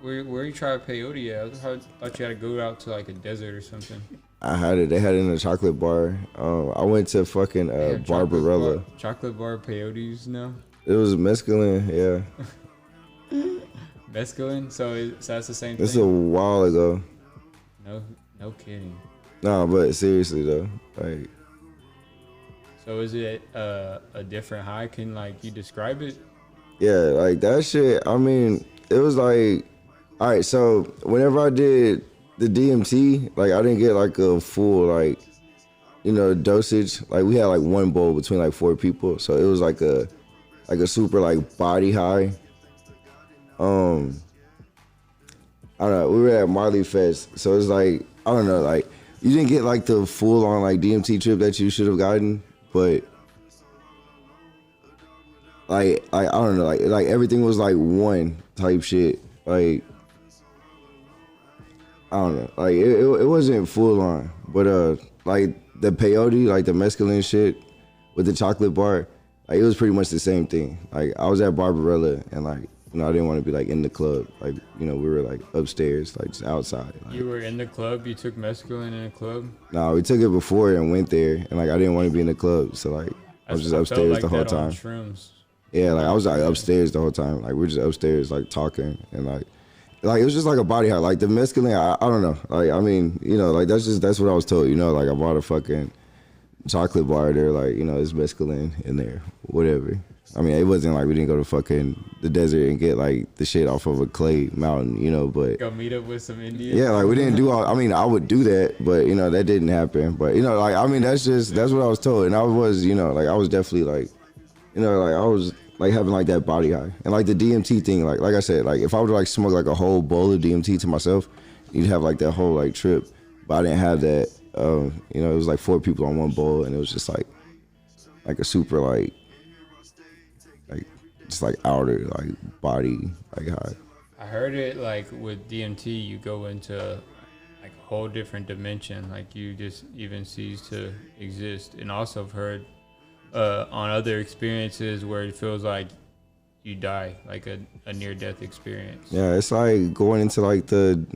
Where you tried peyote at? I thought you had to go out to like a desert or something. I had it. They had it in a chocolate bar. I went to fucking They have Barbarella. Chocolate bar peyotes now. It was mescaline, yeah. Mescaline. So that's the same This is a thing. while ago. No kidding. Nah, but seriously though, like So is it a different high? Can like you describe it? yeah, like that shit. I mean, it was like, all right. So whenever I did the DMT, like I didn't get like a full like, dosage. Like we had like one bowl between like 4 people, so it was like a super like body high. I don't know. We were at Marley Fest, so it's like I don't know. Like you didn't get like the full on like DMT trip that you should have gotten, but. Like I don't know, like everything was like one type shit. Like I don't know, like it wasn't full on, but like the peyote, like the mescaline shit with the chocolate bar, like it was pretty much the same thing. Like I was at Barbarella and like I didn't want to be like in the club, like we were like upstairs, like just outside. Like, You were in the club. You took mescaline in the club. nah, we took it before and went there, and like I didn't want to be in the club, so like I was just felt upstairs like the whole that on time. Shrooms. Yeah, like I was like upstairs the whole time. Like we're just upstairs like talking and like it was just like a body high. Like the mescaline, I don't know. Like I mean, like that's what I was told. Like I bought a fucking chocolate bar there. Like it's mescaline in there, whatever. I mean, it wasn't like we didn't go to fucking the desert and get like the shit off of a clay mountain, but Go meet up with some Indians. yeah, like we didn't do all. I mean, I would do that, but that didn't happen. But like I mean, that's what I was told, and I was like I was definitely like. Like I was like having like that body high, and like the DMT thing, like I said, like if I would like smoke like a whole bowl of DMT to myself, you'd have like that whole like trip. But I didn't have that. It was like 4 people on one bowl, and it was just like a super like just like outer like body like high. I heard it like with DMT, you go into like a whole different dimension, like you just even cease to exist. And also I've heard on other experiences where it feels like you die, like a near-death experience. Yeah, it's like going into like the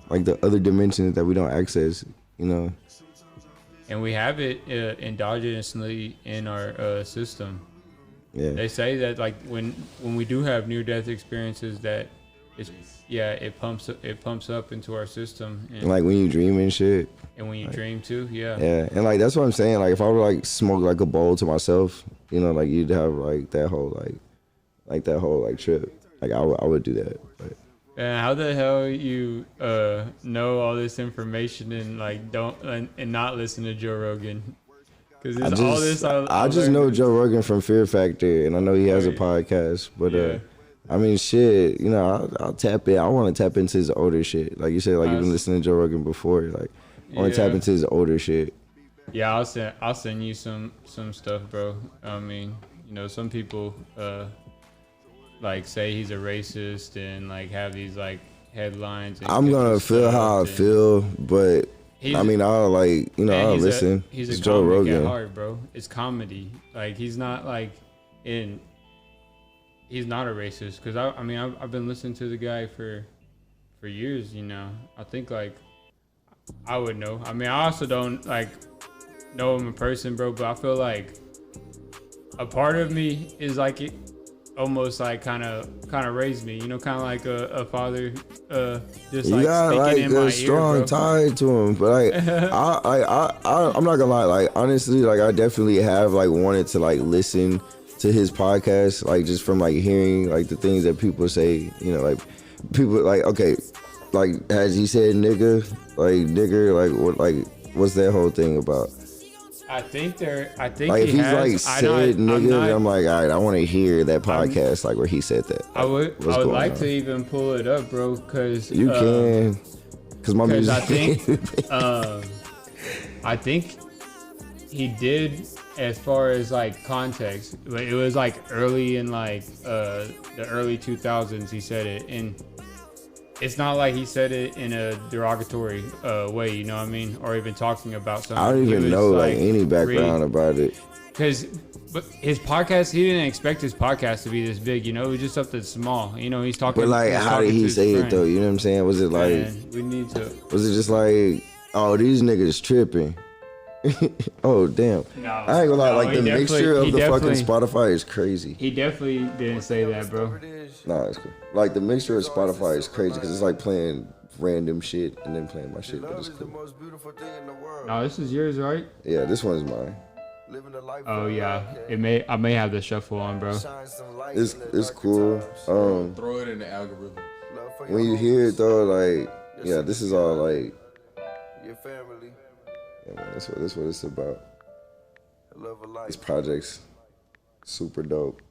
other dimensions that we don't access, And we have it endogenously in our system. Yeah. They say that like when we do have near-death experiences, that it pumps up into our system. And Like when you dream and shit. when you dream too, yeah. Yeah, and like that's what I'm saying. Like if I would like smoke like a bowl to myself, like you'd have like that whole trip. Like I would do that. But And how the hell you know all this information and like don't and not listen to Joe Rogan? Because all this I just know Joe Rogan from Fear Factor, and I know he has a podcast. But Yeah. I mean, shit, I'll tap in. I want to tap into his older shit. Like you said, like you've been listening to Joe Rogan before. Like I want to tap into his older shit. Yeah, I'll send you some stuff, bro. I mean, some people like say he's a racist and like have these like headlines. And I'm gonna feel how I feel, but I mean, I'll like I'll listen. He's It's a Joe comic Rogan. at heart, bro. It's comedy. Like he's not like he's not a racist. Cause I've been listening to the guy for years. I think like I would know. I mean, I also don't like know him in person, bro. But I feel like a part of me is like almost like kind of raised me, you know, kind of like a father, just You like got speaking like in my a ear, strong bro. tie to him, but like I'm not gonna lie, like honestly, like I definitely have like wanted to like listen to his podcast, like just from like hearing like the things that people say, you know, like people like okay, like has he said nigger, like what, like what's that whole thing about? I think Like if he he's has. like said nigga, I'm like, all right, I want to hear that I'm- podcast like where he said that. I would what's going like on? to even pull it up, bro, because You can, cause my because music. I think he did as far as like context, but it was like early in like the early 2000s he said it, and it's not like he said it in a derogatory way, you know what I mean, or even talking about something. I don't He even was, know like any background about it. But his podcast, he didn't expect his podcast to be this big, you know. It was just something small, you know. He's talking. But like, he's how talking did to he his say it friend. though? You know what I'm saying? Was it like, Man, we need to. was it just like, oh, these niggas tripping? Oh damn! No, I ain't gonna lie, no, like he the mixture definitely- of he the fucking definitely- Spotify is crazy. He definitely didn't say that, bro. Nah, it's cool. Like the mixture of Spotify is crazy because it's like playing random shit and then playing my shit, but it's cool. No, this is yours, right? Yeah, this one's mine. Oh yeah, I may have the shuffle on, bro. It's cool. Throw it in the algorithm. When you hear it though, like, yeah, this is all like, Your family. yeah, man, that's what it's about. Love of life. This project's super dope.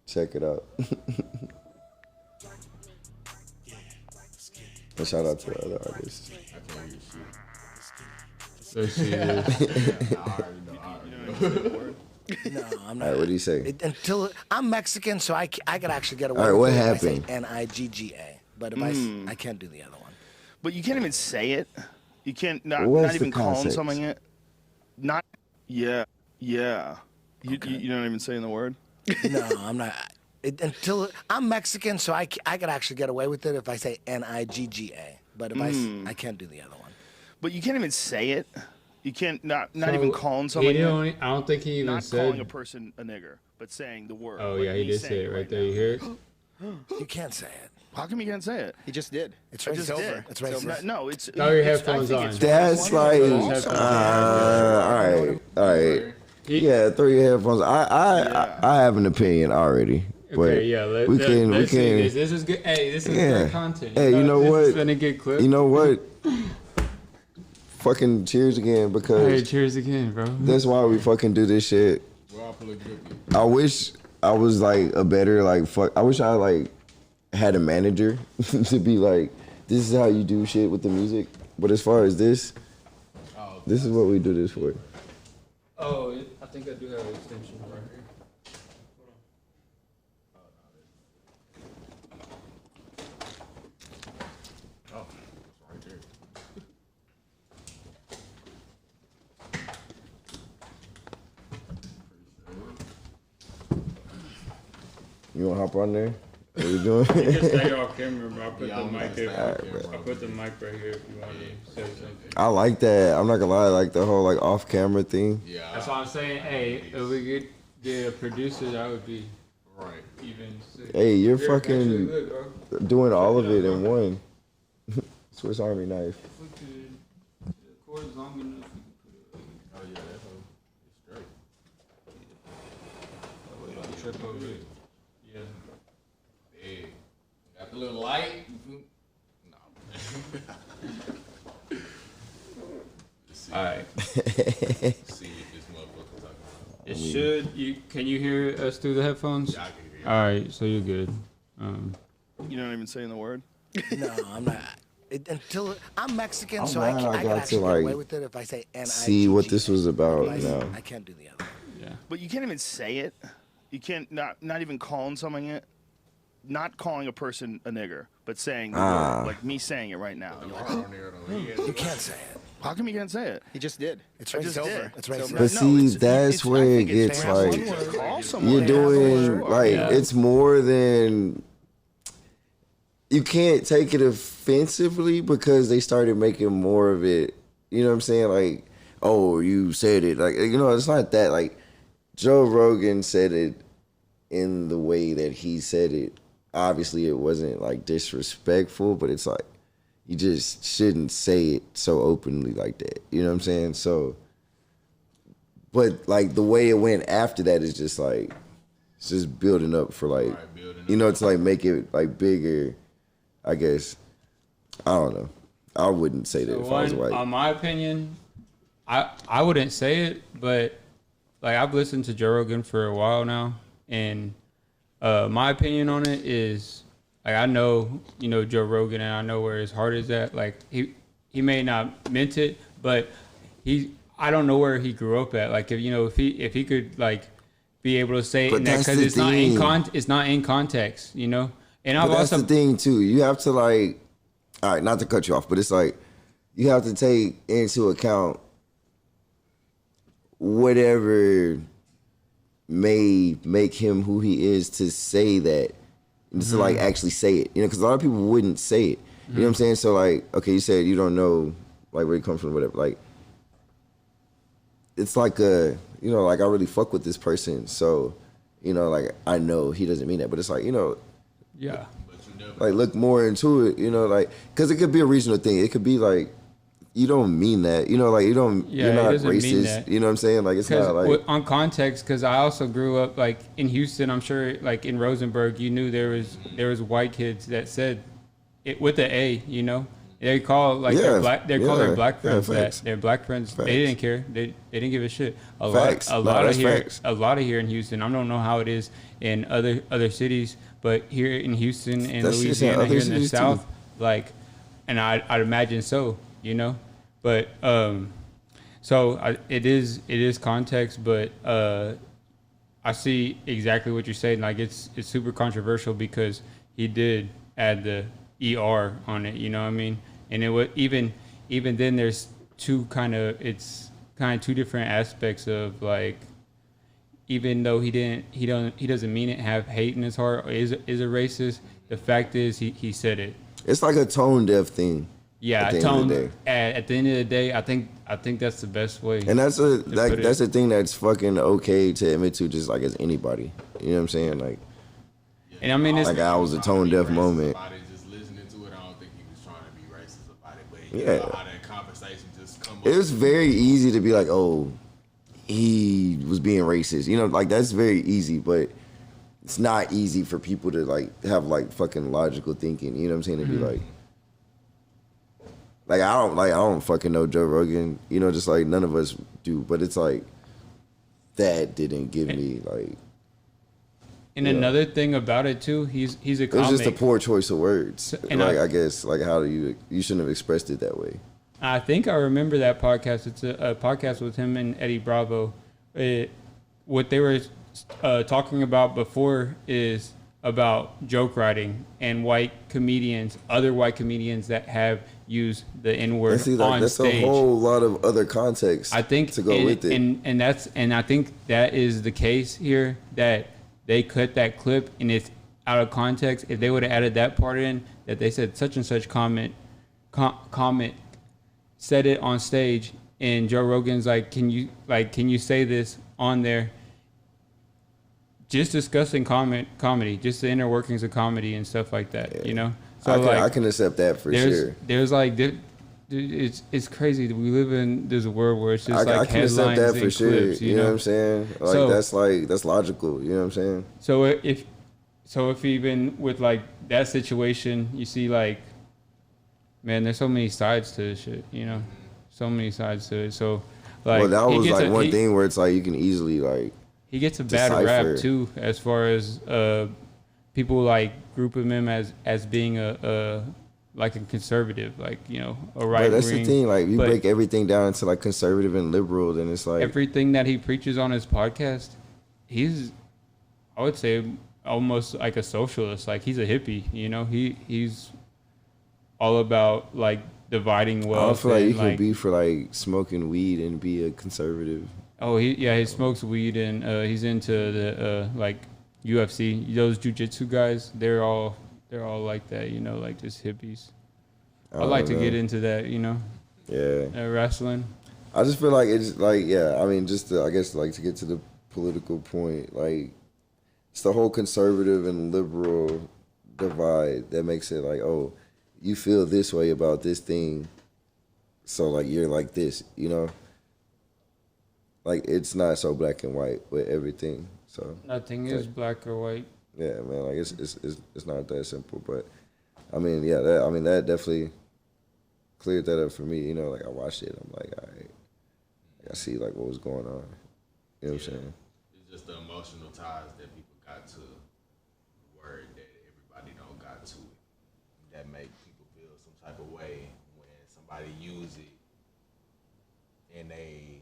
Check it out. And shout out to the other artists. I can't hear shit. Let's see this. I already know. No, I'm All not. right, what do you say? Until I'm Mexican, so I could actually get away. All right, with what it if I say happened? N-I-G-G-A, but if I can't do the other one. But you can't even say it. You can't not What's even the calling context? something it. Not yeah. You don't even say in the word. No, I'm not. Until I'm Mexican, so I could actually get away with it if I say N-I-G-G-A, but if I can't do the other one. But you can't even say it. You can't not So, even calling He something. didn't, I don't think he even Not calling a said. person a nigger, but saying the word. Oh like yeah, he me did saying say it right right there. You hear it? You can't say it. How come you can't say it? He just did. It's I racist. just did. It's racist. No, it's. Throw your it's- headphones I think on. it's That's like, all right. Yeah, throw your headphones. I have an opinion already. But Okay, yeah. we can. Let's see this. This is good. Hey, this is Yeah. good content. Hey, you know this what? is gonna get clipped. You know what? Fucking cheers again Hey, because cheers again, bro. that's why we fucking do this shit. We're all full of grippy. I wish I was like a better like fuck. I wish I like had a manager to be like, this is how you do shit with the music. But as far as this, this is what we do this for. Oh, I think I do have an extension right here. Right there. You wanna hop on there? What we doing? Just stay off camera, bro. I put Yeah, the I'm mic gonna here. stay off camera. I put the mic right here if you want to say something. I like that. I'm not gonna lie, like the whole like off camera thing. Yeah. That's why I'm saying, hey, if we could get a producer, that would be Right. even sick. Hey, you're actually fucking good, bro. doing all of it in one. Swiss Army knife. If we could, the cord's long enough, we could put it. Oh yeah, that's straight. Oh, we don't trip over it. Yeah. Big. Got the little light. No. Let's see. All right. See what this motherfucker talking about. It should. Can you hear us through the headphones? Yeah, I can hear you. All right, so you're good. You don't even say in the word. No, I'm not. Until I'm Mexican, I'm so I glad I could got to, actually get like, away with it if I say N-I-G-G-A. See what this was about But now. I can't do the other one. Yeah. But you can't even say it. You can't not even calling something it. Not calling a person a nigger, but saying the word, like me saying it right now. You're like, On there, though. Yeah. You can't say it. how come you can't say it? He just did. It's I racist. just did. It's racist. But see, that's where it gets like Call someone. you're doing like Yeah. it's more than you can't take it offensively because they started making more of it. You know what I'm saying? Like, oh, you said it. Like, you know, it's not that. Like, Joe Rogan said it in the way that he said it. Obviously, it wasn't like disrespectful, but it's like you just shouldn't say it so openly like that. You know what I'm saying? So, but like the way it went after that is just like it's just building up for like to like make it like bigger. I guess I don't know. I wouldn't say that if I was white. In my opinion, I wouldn't say it, but like I've listened to Joe Rogan for a while now, and my opinion on it is like I know Joe Rogan, and I know where his heart is at. Like he may not meant it, but I don't know where he grew up at. Like if he could like be able to say it in that, because it's not in context, And that's the thing too. You have to like, all right, not to cut you off, but it's like you have to take into account whatever may make him who he is to say that, and to like actually say it, because a lot of people wouldn't say it. You know what I'm saying? So like, okay, you said you don't know like where he comes from, whatever. Like, it's like like I really fuck with this person, so like I know he doesn't mean that, but it's like yeah, like look more into it, like because it could be a regional thing. It could be like you don't mean that, like you don't, you're not racist. You know what I'm saying? Like it's not like on context. Because I also grew up like in Houston. I'm sure like in Rosenberg, you knew there was white kids that said it with the A. They call like their black friends that their black friends. Facts. They didn't care. They didn't give a shit. A lot of here in Houston. I don't know how it is in other cities, but here in Houston and Louisiana, here in the South, too. Like, and I'd imagine so. But it is context, but I see exactly what you're saying. Like it's super controversial because he did add the ER on it. You know what I mean? And it was even then. There's two two different aspects of like, even though he doesn't mean it, have hate in his heart, or is a racist. The fact is he said it. It's like a tone deaf thing. Yeah, at the end of the day, I think that's the best way. And that's the thing that's fucking okay to admit to, just like as anybody. You know what I'm saying? Like, and I mean, it's like I was a tone deaf moment. Just listening to it, I don't think he was trying to be racist about it, but yeah, how that conversation just come up. It was very easy to be like, oh, he was being racist. Like that's very easy, but it's not easy for people to like have like fucking logical thinking. You know what I'm saying? To be like I don't fucking know Joe Rogan, just like none of us do, but it's like that didn't give me like. And another thing about it too, he's a comic. It was just a poor choice of words. And like I guess like how do you shouldn't have expressed it that way. I think I remember that podcast. It's a podcast with him and Eddie Bravo. What they were talking about before is about joke writing and other white comedians that have used the N-word on stage. That's a whole lot of other context. I think to go with it, and I think that is the case here, that they cut that clip and it's out of context. If they would have added that part in, that they said such and such comment said it on stage, and Joe Rogan's like, can you say this on there? Just discussing comedy, just the inner workings of comedy and stuff like that, So I can accept that for sure. There's like, it's crazy that we live in this world where it's just like I can accept headlines that for and sure. clips, You know what I'm saying? Like that's logical. You know what I'm saying? So if even with like that situation, you see like, man, there's so many sides to this shit. So many sides to it. So like, well, that was like one thing where it's like you can easily like. He gets a bad rap too, as far as people like grouping him as being a conservative, like a right wing. That's the thing. Like you break everything down into like conservative and liberal, then it's like everything that he preaches on his podcast. I would say almost like a socialist. Like he's a hippie. He's all about like dividing wealth. I feel like you can be for like smoking weed and be a conservative. Oh, he smokes weed and he's into the like UFC. Those jiu-jitsu guys, they're all like that, like just hippies. I like to get into that, Yeah. Wrestling. I just feel like it's like I mean just to, I guess like to get to the political point, like it's the whole conservative and liberal divide that makes it like, oh, you feel this way about this thing, so like you're like this, you know. Like it's not so black and white with everything. So Nothing is black or white. yeah, man, like it's not that simple. But I mean, yeah, that definitely cleared that up for me. You know, like I watched it, I'm like, all right, I see like what was going on. You know what I'm saying? It's just the emotional ties that people got to the word that everybody don't got to it. That make people feel some type of way when somebody use it and they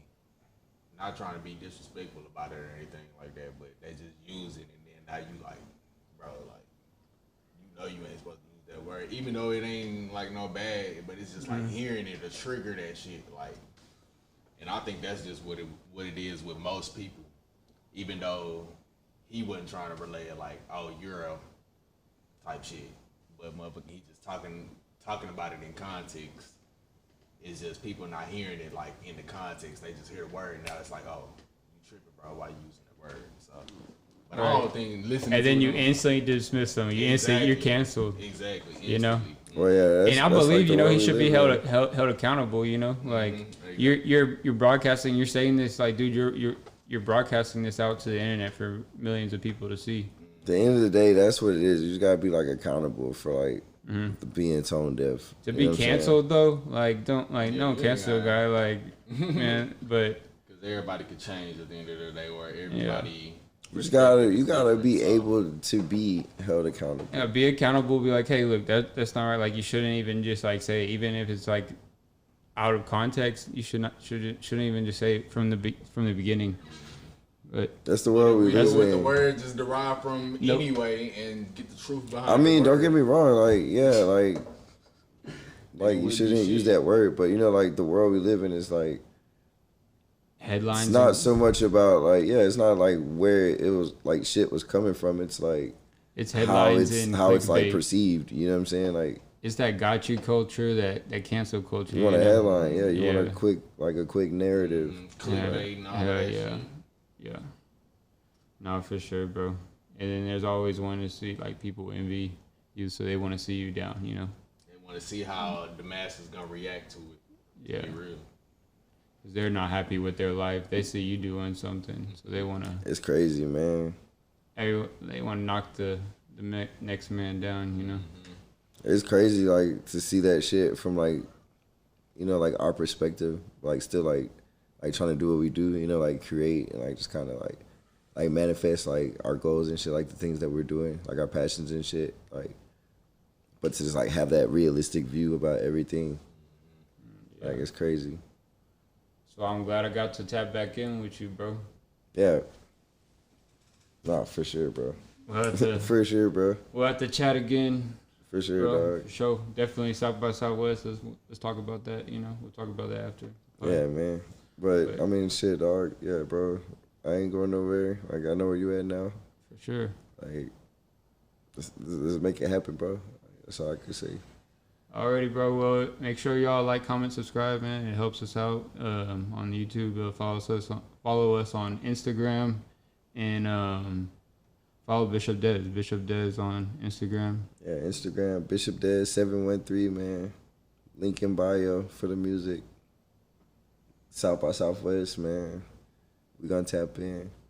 not trying to be disrespectful about it or anything like that, but they just use it and then now you like, bro, like, you know you ain't supposed to use that word, even though it ain't like no bad, but it's just like hearing it to trigger that shit, like, and I think that's just what it is with most people, even though he wasn't trying to relay it like, oh, Euro type shit, but motherfucker, he just talking about it in context. It's just people not hearing it like in the context. They just hear the word and now it's like, oh, you tripping, bro. Why you using that word? So, but I don't think listening. And then to you them, instantly dismiss them. You instantly, you're canceled. Exactly. You know? Well, yeah, And I believe, you know, he should be held accountable. You know, like you're broadcasting. You're saying this, like, dude, you're broadcasting this out to the internet for millions of people to see. At the end of the day, that's what it is. You just gotta be like accountable for like being tone deaf. To be canceled though, like don't cancel a guy, like man, but because everybody could change at the end of the day, or everybody. You gotta be able to be held accountable. Yeah, be accountable. Be like, hey, look, that's not right. Like you shouldn't even just like say, even if it's like out of context, you shouldn't even just say it from the beginning. But that's the world we live in. What the word just derived from anyway, and get the truth behind. I mean, don't get me wrong. Like, yeah, like you shouldn't use that word, but you know, like the world we live in is like headlines. It's not so much about like, yeah, it's not like where it was like shit was coming from. It's like it's headlines how it's like perceived. You know what I'm saying? Like it's that got you culture, that cancel culture. You want a headline, yeah. You want a quick narrative. Yeah. No, for sure, bro. And then there's always one to see, like, people envy you, so they want to see you down, you know? They want to see how the masses going to react to it. Yeah. Be real. Because they're not happy with their life. They see you doing something, so they want to... It's crazy, man. They want to knock the next man down, you know? It's crazy, like, to see that shit from, like, you know, like, our perspective, like, still, like trying to do what we do, you know, like create and like just kind of like manifest like our goals and shit, like the things that we're doing, like our passions and shit, like, but to just like have that realistic view about everything, like it's crazy. So I'm glad I got to tap back in with you, bro. Yeah. Nah, for sure, bro. For sure, bro. We'll have to chat again. For sure, bro, dog. For sure. Definitely South by Southwest. Let's talk about that, you know. We'll talk about that after. Yeah, man. But I mean, shit, dog. Yeah, bro. I ain't going nowhere. Like, I know where you at now. For sure. Like, let's make it happen, bro. That's all I can say. Alrighty, bro. Well, make sure y'all like, comment, subscribe, man. It helps us out on YouTube. Follow us on Instagram, and follow Bishop Dez. Bishop Dez on Instagram. Yeah, Instagram, Bishop Dez 713, man. Link in bio for the music. South by Southwest, man. We gonna tap in.